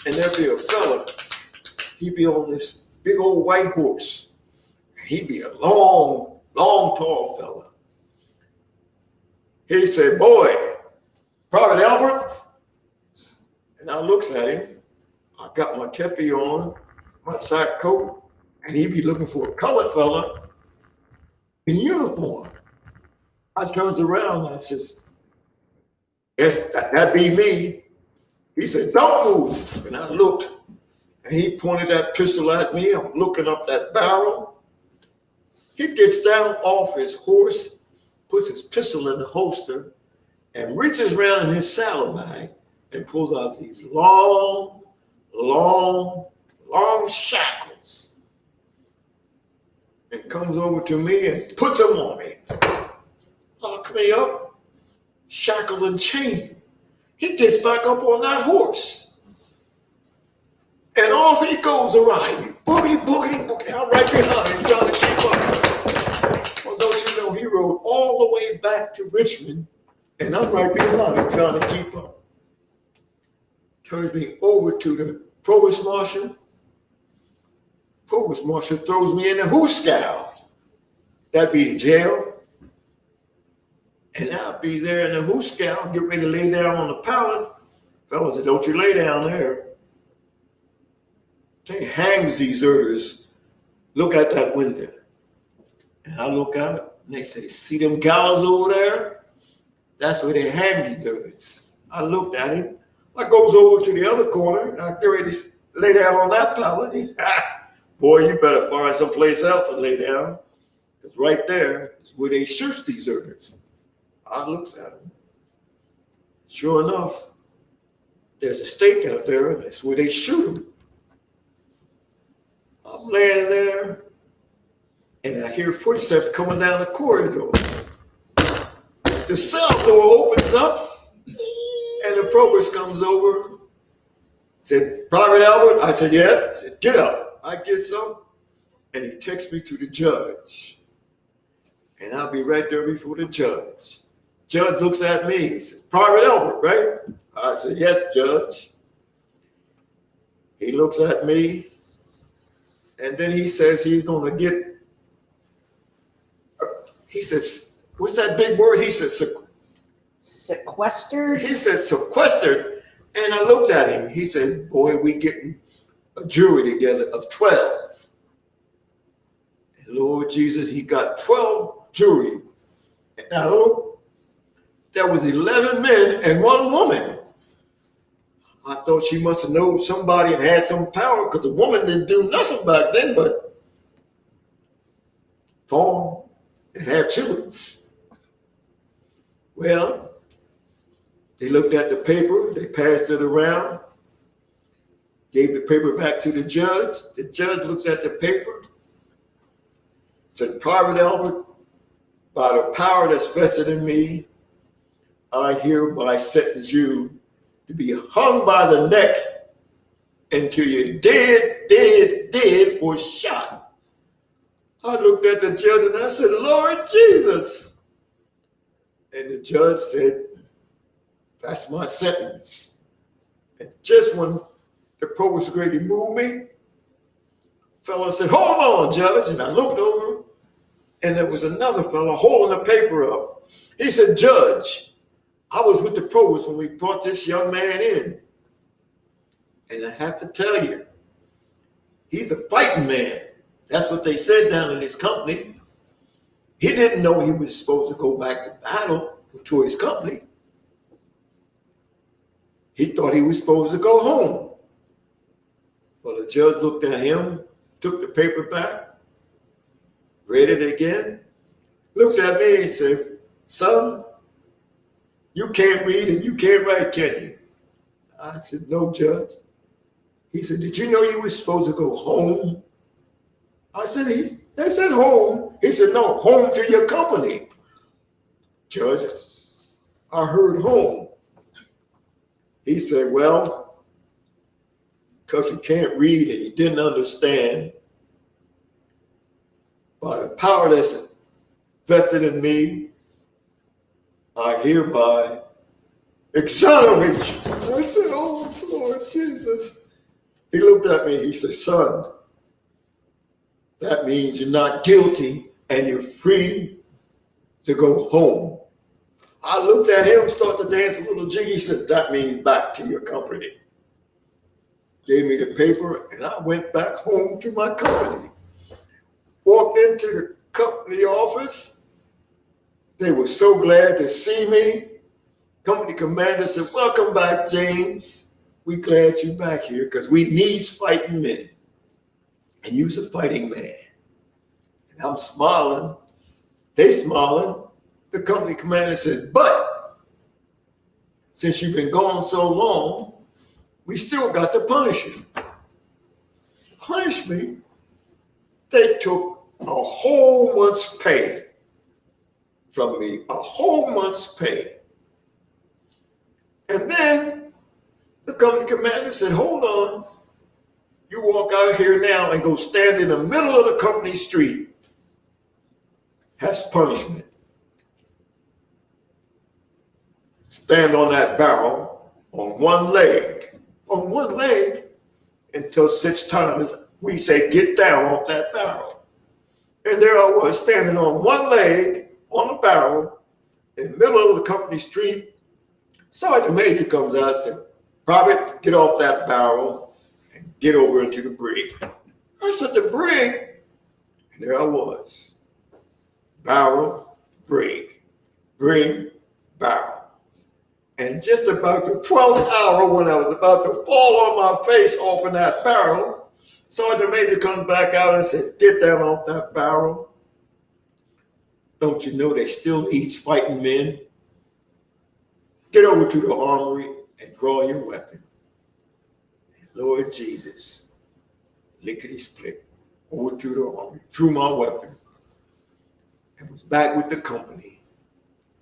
and there'd be a fella. He'd be on this big old white horse. He'd be a long, tall fella. He said, boy, Private Elbert. And I looks at him. I got my kepi on, my sack coat, and he'd be looking for a colored fella in uniform. I turns around and I says, yes, that be me. He said, don't move. And I looked, and he pointed that pistol at me. I'm looking up that barrel. He gets down off his horse, puts his pistol in the holster, and reaches around in his saddlebag and pulls out these long shackles and comes over to me and puts them on me. Lock me up, shackle and chain. He gets back up on that horse. And off he goes a riding. Boogity, boogity, boogity. I'm right behind him trying to keep up. Well, don't you know, he rode all the way back to Richmond, and I'm right behind him trying to keep up. Turns me over to the provost marshal. Provost marshal throws me in the hoosegow. That'd be the jail. And I'll be there in the hoosegow, get ready to lay down on the pallet. Fellas said, don't you lay down there. They hangs these deserters. Look at that window. And I look out, and they say, see them gallows over there? That's where they hang these deserters. I looked at him. I goes over to the other corner, and I get ready to lay down on that pallet. He said, boy, you better find someplace else to lay down. Because right there is where they shoot these deserters. I looks at him. Sure enough, there's a stake out there, and that's where they shoot him. I'm laying there, and I hear footsteps coming down the corridor. The cell door opens up, and the provost comes over. Says, Private Elbert? I said, yeah. He said, get up. I get some, and he takes me to the judge. And I'll be right there before the judge. Judge looks at me. He says, Private Elbert, right? I said, yes, Judge. He looks at me, and then he says he's going to get, he says, what's that big word? He says, Sequestered? He says, sequestered. And I looked at him. He says, boy, we getting a jury together of 12. And Lord Jesus, he got 12 jury. And now, there was 11 men and 1 woman. I thought she must have known somebody and had some power, because the woman didn't do nothing back then but farm and have children. Well, they looked at the paper, they passed it around, gave the paper back to the judge. The judge looked at the paper, said, Private Elbert, by the power that's vested in me, I hereby sentence you to be hung by the neck until you're dead, or shot. I looked at the judge and I said, Lord Jesus. And the judge said, that's my sentence. And just when the provost was ready to move me, the fellow said, hold on, Judge. And I looked over, And there was another fellow holding a paper up. He said, Judge, I was with the provost when we brought this young man in. And I have to tell you, he's a fighting man. That's what they said down in his company. He didn't know he was supposed to go back to battle to his company. He thought he was supposed to go home. Well, the judge looked at him, took the paper back, read it again, looked at me and said, son, you can't read and you can't write, can you? I said, no, Judge. He said, did you know you were supposed to go home? I said, they said home. He said, no, home to your company. Judge, I heard home. He said, well, because you can't read and you didn't understand, by the power that's vested in me, I hereby exonerate you. I said, oh, Lord Jesus. He looked at me, he said, son, that means you're not guilty and you're free to go home. I looked at him, started to dance a little jig. He said, that means back to your company. Gave me the paper and I went back home to my company. Walked into the company office. They were so glad to see me. Company commander said, welcome back, James. We glad you're back here because we needs fighting men. And you's a fighting man. And I'm smiling. They smiling. The company commander says, but since you've been gone so long, we still got to punish you. Punish me? They took a whole month's pay from me, a whole month's pay. And then the company commander said, hold on. You walk out here now and go stand in the middle of the company street. That's punishment. Stand on that barrel on one leg, until such time as we say, get down off that barrel. And there I was standing on one leg on the barrel in the middle of the company street. Sergeant Major comes out and said, Private, get off that barrel and get over into the brig. I said, the brig? And there I was. Barrel, brig, barrel. And just about the 12th hour when I was about to fall on my face off in that barrel, Sergeant Major comes back out and says, get down off that barrel. Don't you know they still needs fighting men? Get over to the armory and draw your weapon. And Lord Jesus, lickety-split, over to the armory, drew my weapon, and was back with the company.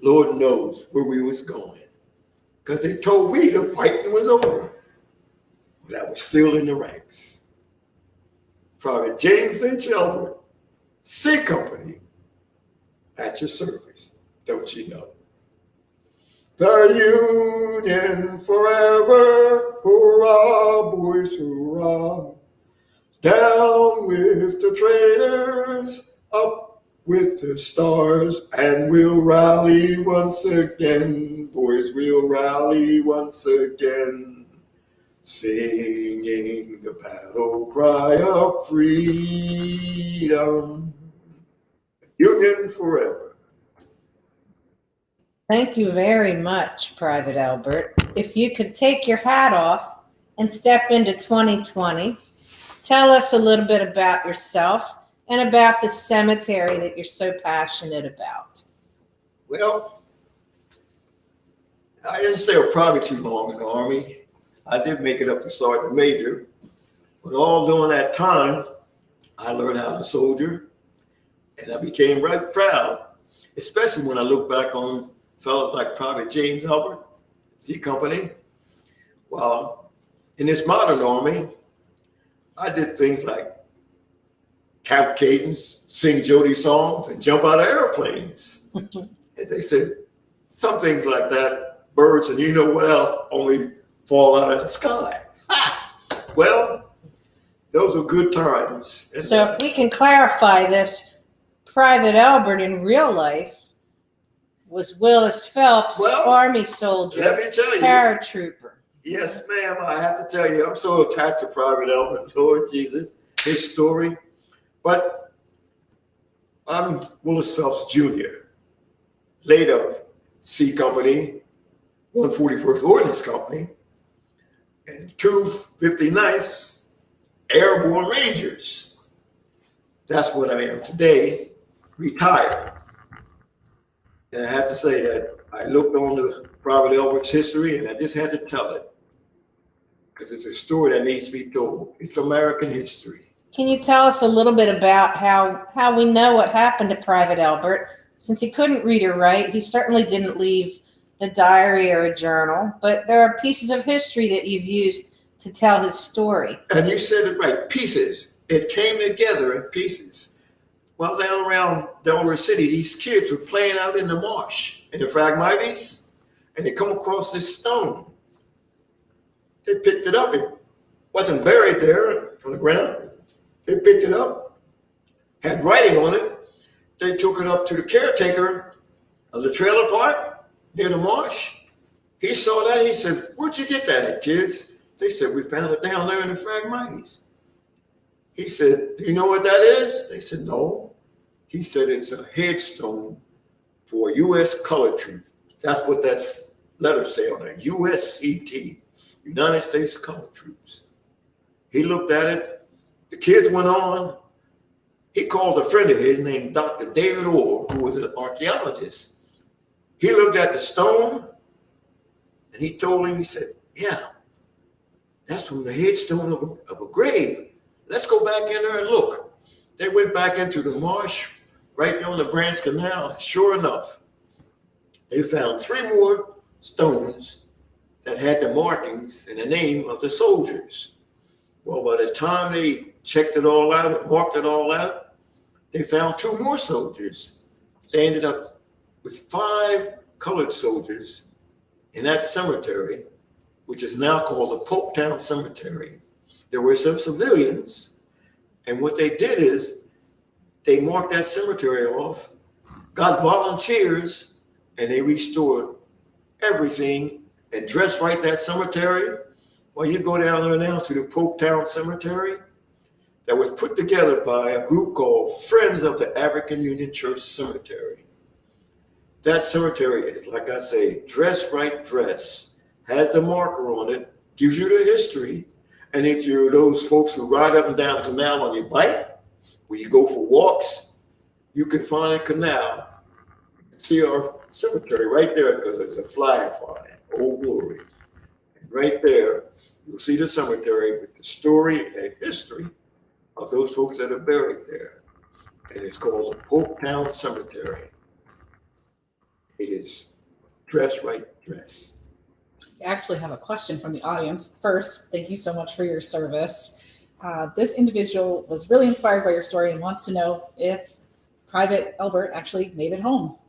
Lord knows where we was going, because they told me the fighting was over, but I was still in the ranks. Private James H. Elbert, C Company, at your service, don't you know? The Union forever, hurrah, boys, hurrah. Down with the traitors, up with the stars, and we'll rally once again, boys, we'll rally once again, singing the battle cry of freedom, Union forever. Thank you very much, Private Elbert. If you could take your hat off and step into 2020, tell us a little bit about yourself and about the cemetery that you're so passionate about. Well, I didn't stay probably too long in the Army. I did make it up to Sergeant Major, but all during that time, I learned how to soldier, and I became right proud, especially when I look back on fellows like Private James Elbert, C Company. Well, in this modern Army, I did things like camp cadence, sing Jody songs, and jump out of airplanes. And they said some things like that, birds and you know what else, only fall out of the sky. Ha! Well, those were good times. So if we can clarify this, Private Elbert in real life was Willis Phelps, Well, Army soldier, let me tell you. paratrooper. Yes, ma'am. I have to tell you, I'm so attached to Private Elbert, Lord Jesus, his story. But I'm Willis Phelps Jr., late of C Company, 141st Ordnance Company, and 259th Airborne Rangers. That's what I am today, retired. And I have to say that I looked on the Private Elbert's history and I just had to tell it. Because it's a story that needs to be told. It's American history. Can you tell us a little bit about how we know what happened to Private Elbert? Since he couldn't read or write, he certainly didn't leave a diary or a journal, but there are pieces of history that you've used to tell his story. And you said it right, pieces. It came together in pieces. While down around Delaware City, these kids were playing out in the marsh, in the Phragmites, and they come across this stone. They picked it up. It wasn't buried there on the ground. They picked it up, had writing on it. They took it up to the caretaker of the trailer park near the marsh. He saw that. He said, "Where'd you get that at, kids?" They said, "We found it down there in the Phragmites." He said, "Do you know what that is?" They said, "No." He said, "It's a headstone for U.S. colored troops." That's what that letter say on it, USCT, United States Colored Troops. He looked at it. The kids went on. He called a friend of his named Dr. David Orr, who was an archaeologist. He looked at the stone and he told him, he said, "Yeah, that's from the headstone of a grave. Let's go back in there and look." They went back into the marsh right there on the Branch Canal. Sure enough, they found 3 more stones that had the markings and the name of the soldiers. Well, by the time they checked it all out and marked it all out, they found 2 more soldiers. They ended up with 5 colored soldiers in that cemetery, which is now called the Polktown Cemetery. There were some civilians, and what they did is they marked that cemetery off, got volunteers, and they restored everything and dressed right that cemetery. Well, you go down there now to the Polktown Cemetery that was put together by a group called Friends of the African Union Church Cemetery. That cemetery is, like I say, dress right dress, has the marker on it, gives you the history. And if you're those folks who ride up and down the canal on your bike, where you go for walks, you can find a canal. See our cemetery right there because it's a flag flying, Old Glory. And right there, you'll see the cemetery with the story and history of those folks that are buried there. And it's called the Polktown Cemetery. It is dress right dress. I actually have a question from the audience. First, thank you so much for your service. This individual was really inspired by your story and wants to know if Private Elbert actually made it home.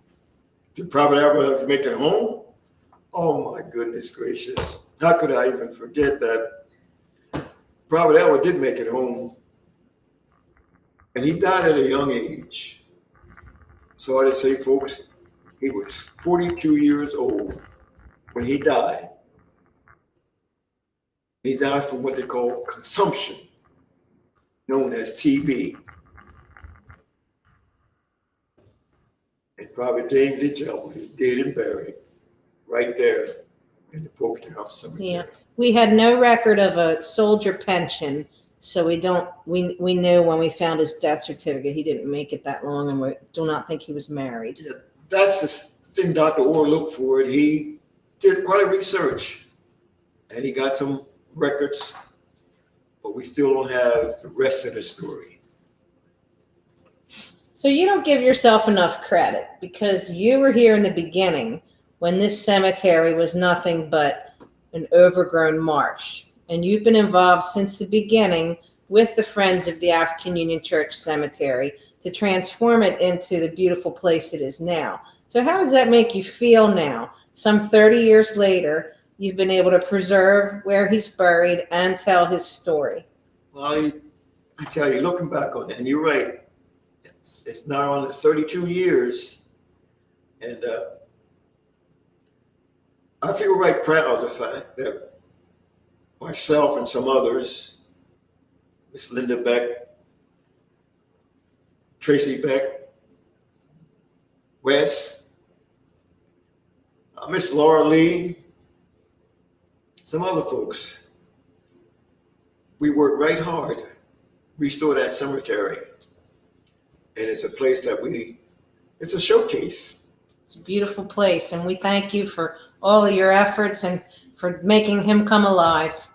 Did Private Elbert have to make it home? Oh my goodness gracious. How could I even forget that? Private Elbert did make it home. And he died at a young age. So I say, folks, he was 42 years old when he died. He died from what they call consumption, known as TB. And Private James H. Elbert is dead and buried right there in the Polktown Cemetery. Yeah, we had no record of a soldier pension, so we knew when we found his death certificate he didn't make it that long, and we do not think he was married. Yeah, that's the thing Dr. Orr looked for. He did quite a research, and he got some records, but we still don't have the rest of the story. So you don't give yourself enough credit because you were here in the beginning when this cemetery was nothing but an overgrown marsh. And you've been involved since the beginning with the Friends of the African Union Church Cemetery to transform it into the beautiful place it is now. So how does that make you feel now? Some 30 years later, you've been able to preserve where he's buried and tell his story. Well, I tell you, looking back on it, and you're right, It's now on 32 years, and I feel right proud of the fact that myself and some others, Miss Linda Beck, Tracy Beck, Wes, Miss Laura Lee, some other folks, we worked right hard to restore that cemetery. And it's a place that it's a showcase. It's a beautiful place, and we thank you for all of your efforts and for making him come alive.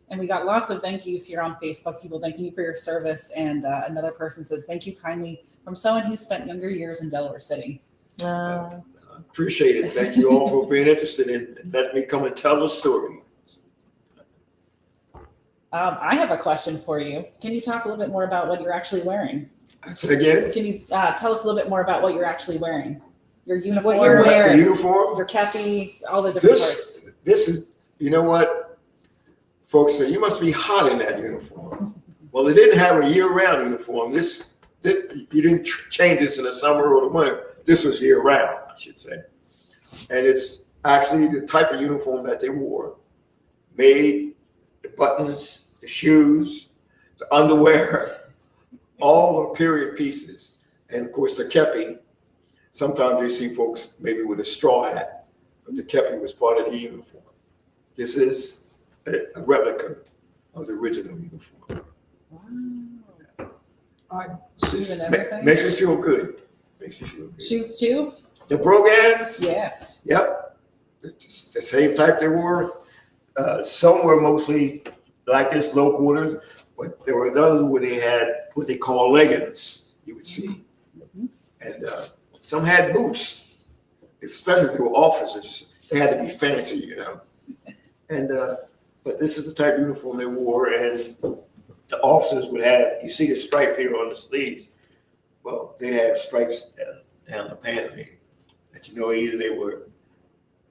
And we got lots of thank yous here on Facebook. People thanking you for your service. And another person says, thank you kindly from someone who spent younger years in Delaware City. I appreciate it. Thank you all for being interested in letting me come and tell the story. I have a question for you. Can you talk a little bit more about what you're actually wearing? Say again? Can you tell us a little bit more about what you're actually wearing? Your uniform, What you're wearing. The uniform? your kepi, all the different parts. This is, you know what? Folks say, you must be hot in that uniform. Well, they didn't have a year-round uniform. You didn't change this in the summer or the winter. This was year-round, I should say. And it's actually the type of uniform that they wore. Made, the buttons, the shoes, the underwear, all the period pieces. And of course, the kepi. Sometimes you see folks maybe with a straw hat, but the kepi was part of the uniform. This is a replica of the original uniform. Wow. Shoes and everything? Makes me feel good. Makes me feel good. Shoes too? The brogans? Yes. Yep. The same type they wore. Some were mostly like this, low quarters, but there were others where they had what they call leggings, you would see. And some had boots, especially if they were officers. They had to be fancy, you know. And but this is the type of uniform they wore, and the officers would have, you see the stripe here on the sleeves. Well, they had stripes down the pant leg that you know either they were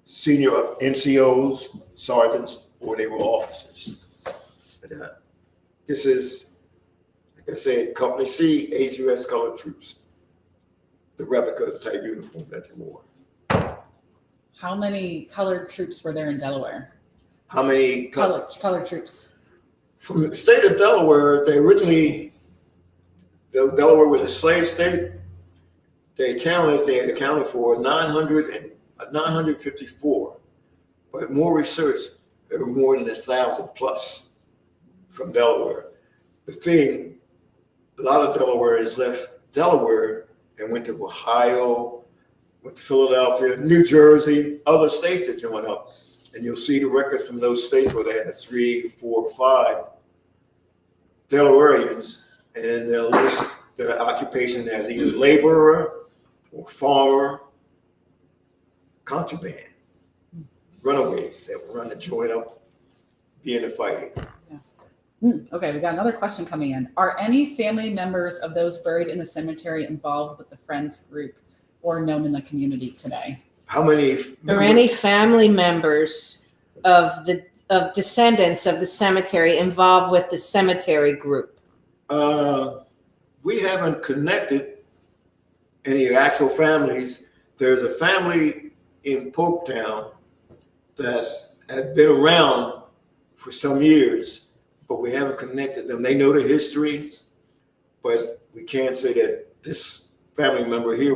senior NCOs, sergeants, or they were officers. But this is, like I said, Company C, 8th U.S. Colored Troops, the replica of the type uniform that they wore. How many colored troops were there in Delaware? How many Colored troops. From the state of Delaware, Delaware was a slave state. They had accounted for 954. But more research, there were more than 1,000 plus from Delaware. The thing, a lot of Delawareans left Delaware and went to Ohio, went to Philadelphia, New Jersey, other states to join up. And you'll see the records from those states where they had 3, 4, 5 Delawareans, and they'll list their occupation as either laborer or farmer, contraband, runaways that were run to join up, be in the fighting. Okay, we got another question coming in. Are any family members of those buried in the cemetery involved with the Friends group or known in the community today? How many? Are any family members of descendants of the cemetery involved with the cemetery group? We haven't connected any actual families. There's a family in Polktown that had been around for some years, but we haven't connected them. They know the history, but we can't say that this family member here.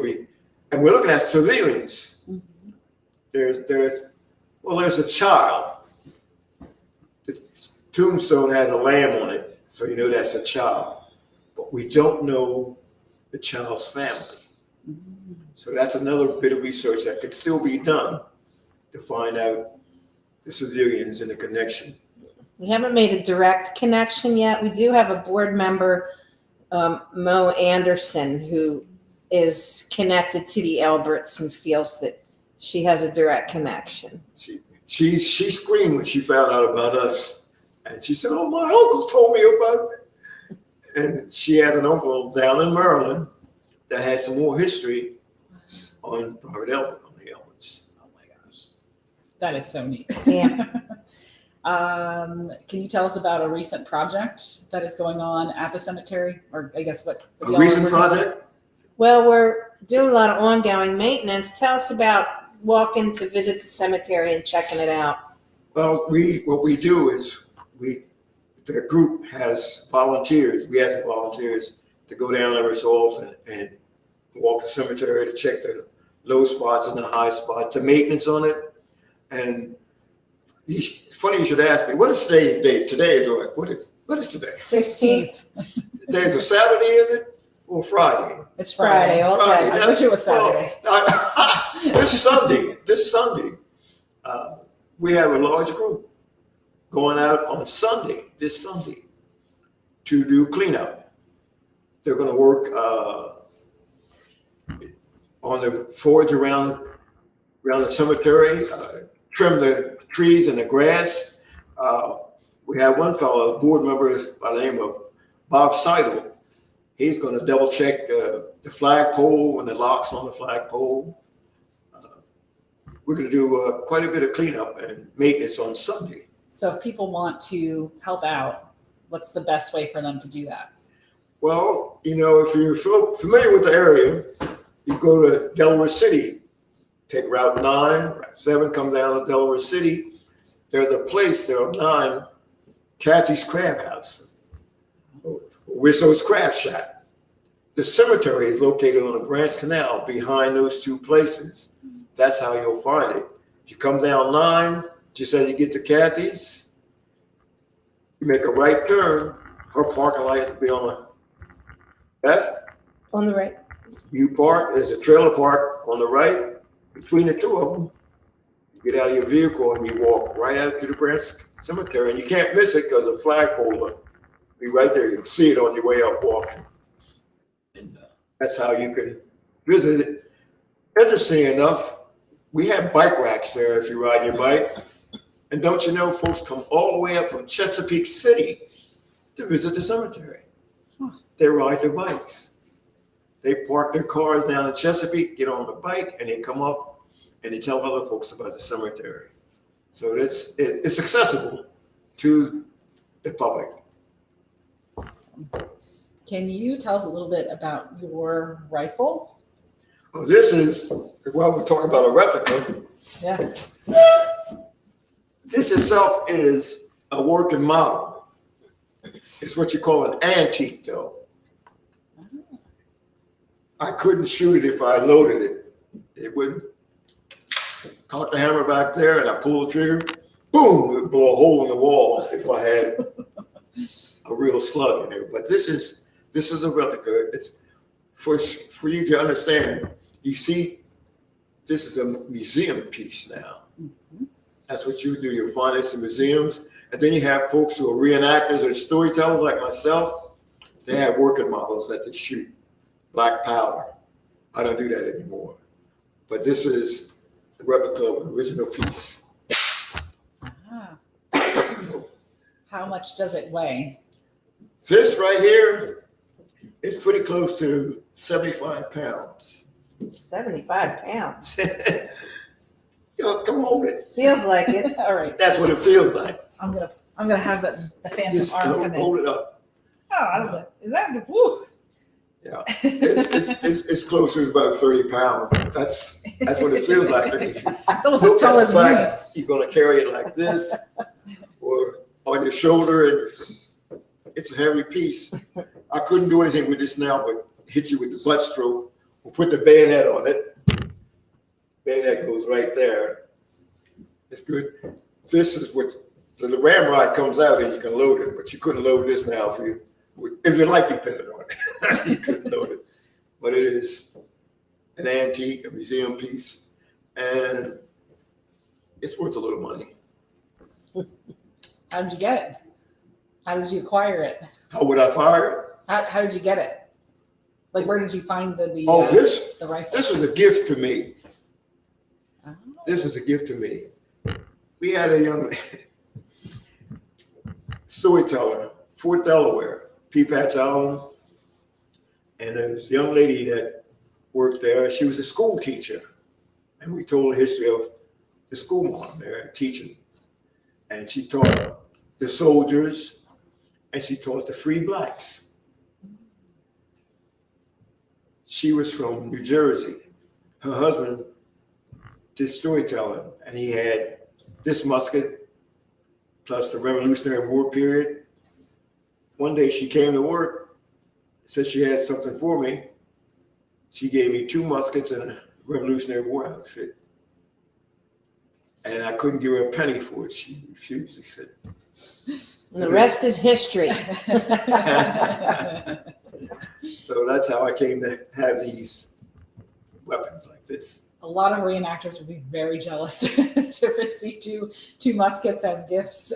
And we're looking at civilians. There's a child. The tombstone has a lamb on it, so you know that's a child. But we don't know the child's family. So that's another bit of research that could still be done to find out the civilians and the connection. We haven't made a direct connection yet. We do have a board member, Mo Anderson, who is connected to the Elberts and feels that she has a direct connection. She screamed when she found out about us, and she said, "Oh, my uncle told me about it." And she has an uncle down in Maryland that has some more history on Robert Elbert, on the Elberts. Oh my gosh, that is so neat. Yeah. Can you tell us about a recent project that is going on at the cemetery, or I guess what A y'all are recent working on? project? Well, we're doing a lot of ongoing maintenance. Tell us about walking to visit the cemetery and checking it out. Well, what we do is the group has volunteers. We ask the volunteers to go down every so often and walk the cemetery to check the low spots and the high spots, the maintenance on it. And it's funny you should ask me, what is today's date? Today is what is today? 16th. Today's a Saturday, is it? Or Friday? It's Friday. Friday, okay. I wish it was Saturday. Well, this Sunday, we have a large group going out on this Sunday, to do cleanup. They're going to work on the forage around the cemetery, trim the trees and the grass. We have one fellow, board member by the name of Bob Seidel. He's going to double check the flagpole and the locks on the flagpole. We're going to do quite a bit of cleanup and maintenance on Sunday. So if people want to help out, what's the best way for them to do that? Well, if you're familiar with the area, you go to Delaware City, take Route 9, Route 7, come down to Delaware City. There's a place there on 9, Cassie's Crab House, Wisso's Crab Shack. The cemetery is located on the Branch Canal behind those two places. That's how you'll find it. If you come down 9, just as you get to Cassie's, you make a right turn. Her parking light will be on the left. On the right. You park, there's a trailer park on the right. Between the two of them, you get out of your vehicle and you walk right out to the Branch Cemetery. And you can't miss it because the flagpole will be right there. You can see it on your way up walking. And that's how you can visit it. Interesting enough, we have bike racks there if you ride your bike. And don't you know, folks come all the way up from Chesapeake City to visit the cemetery. They ride their bikes. They park their cars down in Chesapeake, get on the bike, and they come up and they tell other folks about the cemetery. So it's accessible to the public. Can you tell us a little bit about your rifle? Well, we're talking about a replica. Yeah. This itself is a working model. It's what you call an antique, though. I couldn't shoot it if I loaded it. It wouldn't. Cock the hammer back there and I pull the trigger, boom, it would blow a hole in the wall if I had a real slug in there. But this is a replica. It's for you to understand. You see, this is a museum piece now. Mm-hmm. That's what you do. You'll find this in museums. And then you have folks who are reenactors or storytellers like myself. They have working models that they shoot. Black powder. I don't do that anymore. But this is the replica of the original piece. Ah. How much does it weigh? This right here is pretty close to 75 pounds. 75 pounds. Yo, come hold it. Feels like it. All right. That's what it feels like. I'm gonna have the phantom Just arm come in. hold it up. Oh, I don't know. Is that the woo? Yeah, it's closer to about 30 pounds. That's what it feels like. It's almost as tall as me. You're gonna carry it like this, or on your shoulder, and it's a heavy piece. I couldn't do anything with this now, but hit you with the butt stroke. We'll put the bayonet on it. Bayonet goes right there. It's good. This is what the ramrod comes out, and you can load it, but you couldn't load this now if your life depended on it. You couldn't load it. But it is an antique, a museum piece, and it's worth a little money. How did you get it? How did you acquire it? How would I fire it? How did you get it? Like, where did you find the rifle? This was a gift to me. Oh. This was a gift to me. We had a young storyteller, Fort Delaware, P. Patch Allen, and there was a young lady that worked there. She was a school teacher, and we told the history of the school mom there teaching. And she taught the soldiers, and she taught the free blacks. She was from New Jersey. Her husband did storytelling, and he had this musket plus the Revolutionary War period. One day she came to work, said she had something for me. She gave me 2 muskets and a Revolutionary War outfit. And I couldn't give her a penny for it. She refused. She said, And the rest is history. So that's how I came to have these weapons like this. A lot of reenactors would be very jealous to receive two muskets as gifts.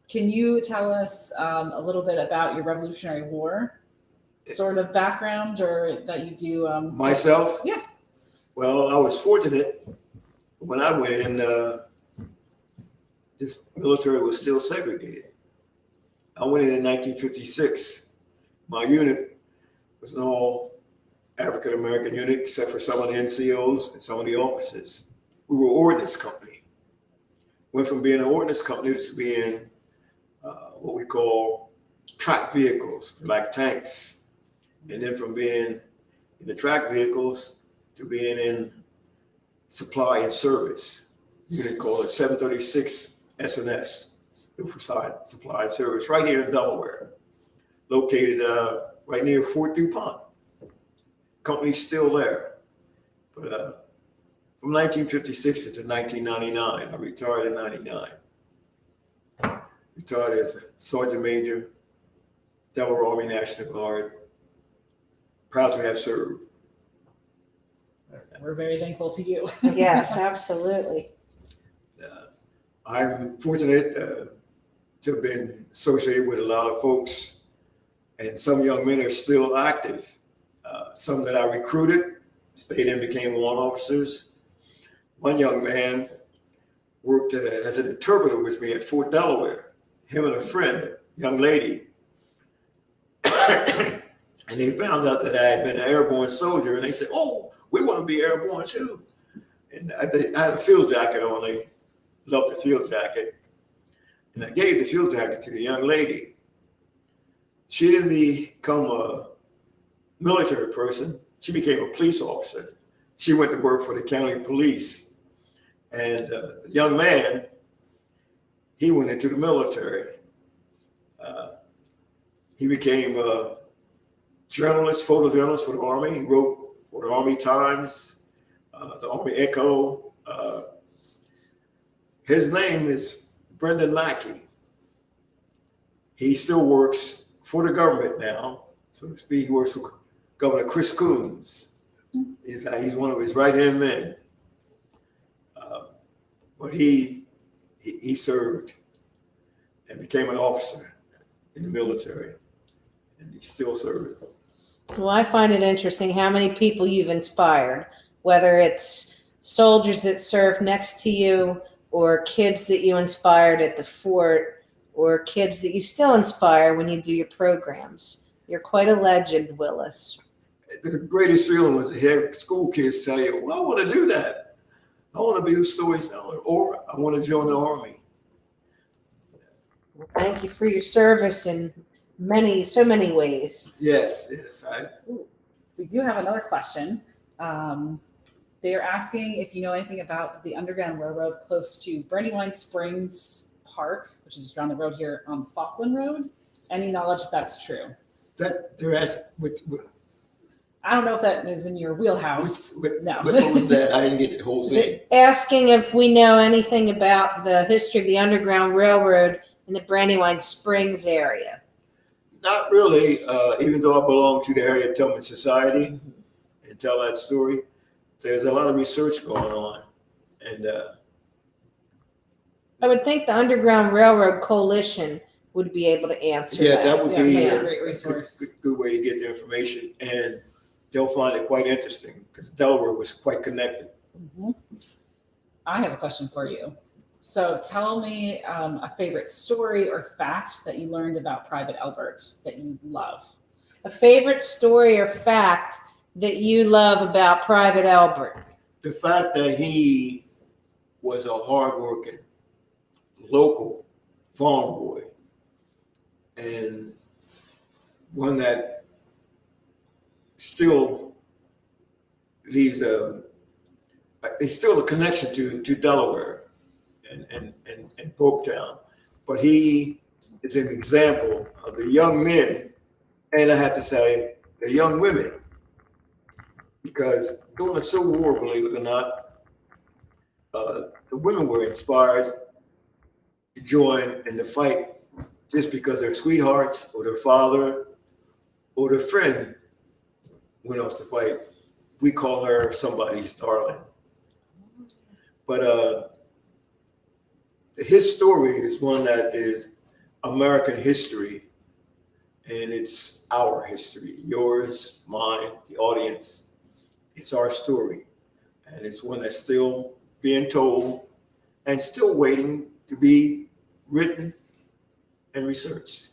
Can you tell us a little bit about your Revolutionary War sort of background, or that you do? Myself? Yeah. Well, I was fortunate when I went in. This military was still segregated. I went in 1956. My unit was an all African American unit, except for some of the NCOs and some of the officers. We were an ordnance company. Went from being an ordnance company to being what we call track vehicles, like tanks. And then from being in the track vehicles to being in supply and service. Unit called a 736 SNS, supply and service, right here in Delaware, located right near Fort DuPont. Company's still there. But from 1956 to 1999, I retired in 99. Retired as a Sergeant Major, Delaware Army National Guard. Proud to have served. We're very thankful to you. Yes, absolutely. I'm fortunate to have been associated with a lot of folks, and some young men are still active. Some that I recruited stayed and became warrant officers. One young man worked as an interpreter with me at Fort Delaware, him and a friend, a young lady. And they found out that I had been an airborne soldier, and they said, "Oh, we want to be airborne too." And I had a field jacket on. They loved the field jacket. And I gave the field jacket to the young lady. She didn't become a military person. She became a police officer. She went to work for the county police. And the young man, he went into the military. He became a journalist, photojournalist for the Army. He wrote for the Army Times, the Army Echo. His name is Brendan Mackey. He still works for the government now, so to speak. He works for Governor Chris Coons. He's one of his right-hand men. But he served and became an officer in the military, and he still serves. Well, I find it interesting how many people you've inspired, whether it's soldiers that served next to you, or kids that you inspired at the fort, or kids that you still inspire when you do your programs. You're quite a legend, Willis. The greatest feeling was to hear school kids tell you, "Well, I want to do that. I want to be a storyteller, or I want to join the Army." Thank you for your service in so many ways. Yes. We do have another question. They're asking if you know anything about the Underground Railroad close to Brandywine Springs Park, which is down the road here on Falkland Road. Any knowledge if that's true? That they're asking, I don't know if that is in your wheelhouse. No. What was that? I didn't get the whole thing. Asking if we know anything about the history of the Underground Railroad in the Brandywine Springs area. Not really, even though I belong to the Area Tillman Society and tell that story. There's a lot of research going on. And I would think the Underground Railroad Coalition would be able to answer that. that would Yeah, be it's a a great resource. good way to get the information. And they'll find it quite interesting because Delaware was quite connected. Mhm. I have a question for you. So tell me a favorite story or fact that you learned about Private Elbert that you love. A favorite story or fact that you love about Private Elbert? The fact that he was a hardworking local farm boy, and one that still leaves it's still a connection to Delaware and Polktown. But he is an example of the young men, and I have to say the young women, because during the Civil War, believe it or not, the women were inspired to join in the fight just because their sweethearts or their father or their friend went off to fight. We call her somebody's darling. But his story is one that is American history, and it's our history, yours, mine, the audience. It's our story, and it's one that's still being told and still waiting to be written and researched.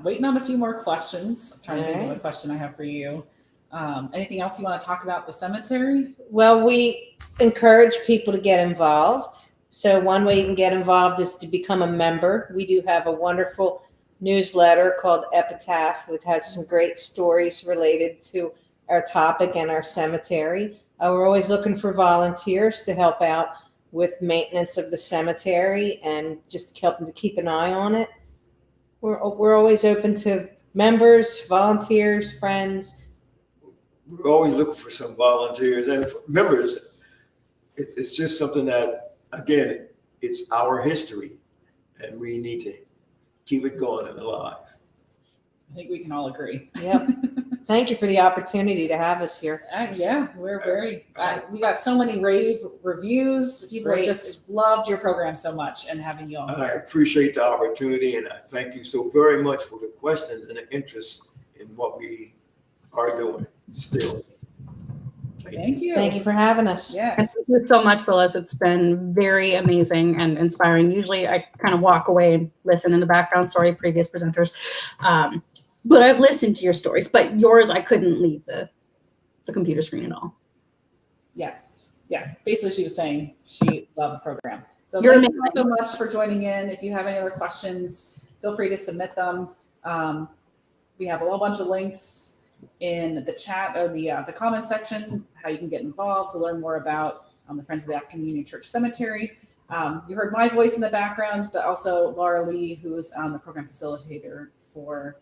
Waiting on a few more questions. I'm trying to think of a question I have for you. Anything else you want to talk about the cemetery? Well, we encourage people to get involved. So one way you can get involved is to become a member. We do have a wonderful newsletter called Epitaph, which has some great stories related to our topic and our cemetery. We're always looking for volunteers to help out with maintenance of the cemetery and just helping to keep an eye on it. We're always open to members, volunteers, friends. We're always looking for some volunteers and members. It's just something that, again, it's our history, and we need to keep it going and alive. I think we can all agree. Yep. Thank you for the opportunity to have us here. Yeah, we're very, we got so many rave reviews. People Great. just loved your program so much and having you on. I appreciate the opportunity, and I thank you so very much for the questions and the interest in what we are doing still. Thank you. Thank you for having us. Yes. Thank you so much, Phyllis. It's been very amazing and inspiring. Usually I kind of walk away and listen in the background. Sorry, previous presenters. But I've listened to your stories, but yours, I couldn't leave the computer screen at all. Yes. Yeah. Basically, she was saying she loved the program. So You're thank you amazing. so much for joining in. If you have any other questions, feel free to submit them. We have a whole bunch of links in the chat or the comment section, how you can get involved to learn more about the Friends of the African Union Church Cemetery. You heard my voice in the background, but also Laura Lee, who is the program facilitator for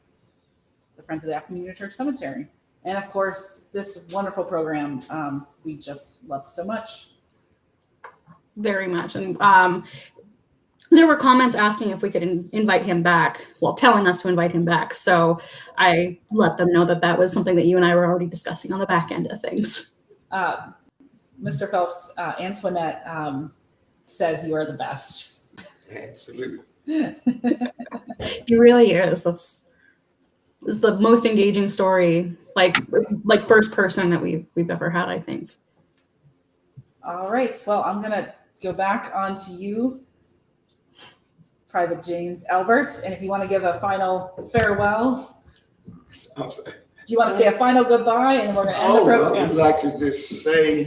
the Friends of the African Union Church Cemetery. And of course, this wonderful program we just loved so much. Very much. And there were comments asking if we could invite him back, well, telling us to invite him back. So I let them know that was something that you and I were already discussing on the back end of things. Mr. Phelps, Antoinette says you are the best. Absolutely. He really is. That's the most engaging story, like first person that we've ever had, I think. All right. Well, I'm gonna go back onto you, Private James Elbert, and if you want to give a final farewell, I'm sorry. if you want to say a final goodbye, and then we're gonna end the Well, program. I'd like to just say,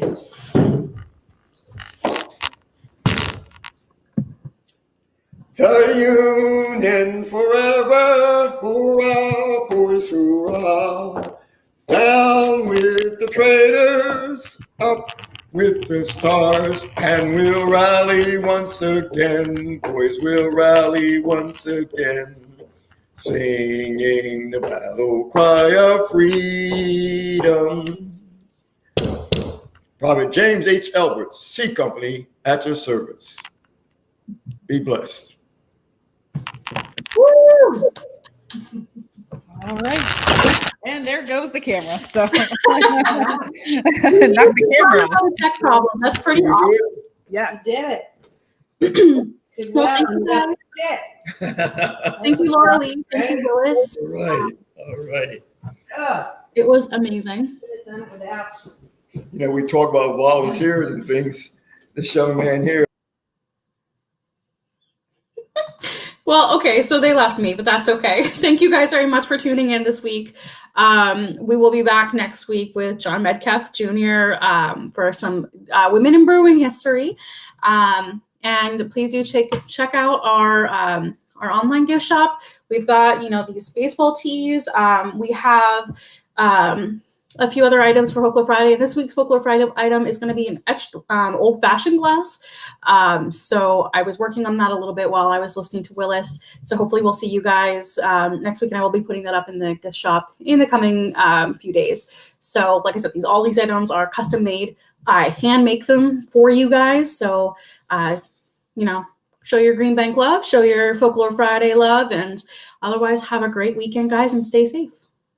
the Union forever, hurrah, boys, hurrah. Down with the traitors, up with the stars, and we'll rally once again, boys, we'll rally once again, singing the battle cry of freedom. Private James H. Elbert, C Company, at your service. Be blessed. Woo! All right. And there goes the camera. So not the camera. Tech problem. That's pretty You awesome. good? Yes. Did it. Did Well, well. thank you, That's guys. it. Thank you, Laura Lee. Thank you, Willis. All right, all right. It was amazing. Could have done it without. You know, we talk about volunteers and things. This young man here. Well, Well, okay, so they left me, but that's okay. Thank you guys very much for tuning in this week. We will be back next week with John Metcalf Jr. For some women in brewing history. And please do check out our online gift shop. We've got, these baseball tees. We have a few other items for Folklore Friday. This week's Folklore Friday item is going to be an extra old-fashioned glass. So I was working on that a little bit while I was listening to Willis. So hopefully we'll see you guys next week, and I will be putting that up in the gift shop in the coming few days. So like I said, all these items are custom made. I hand make them for you guys. So, show your Green Bank love, show your Folklore Friday love, and otherwise have a great weekend, guys, and stay safe.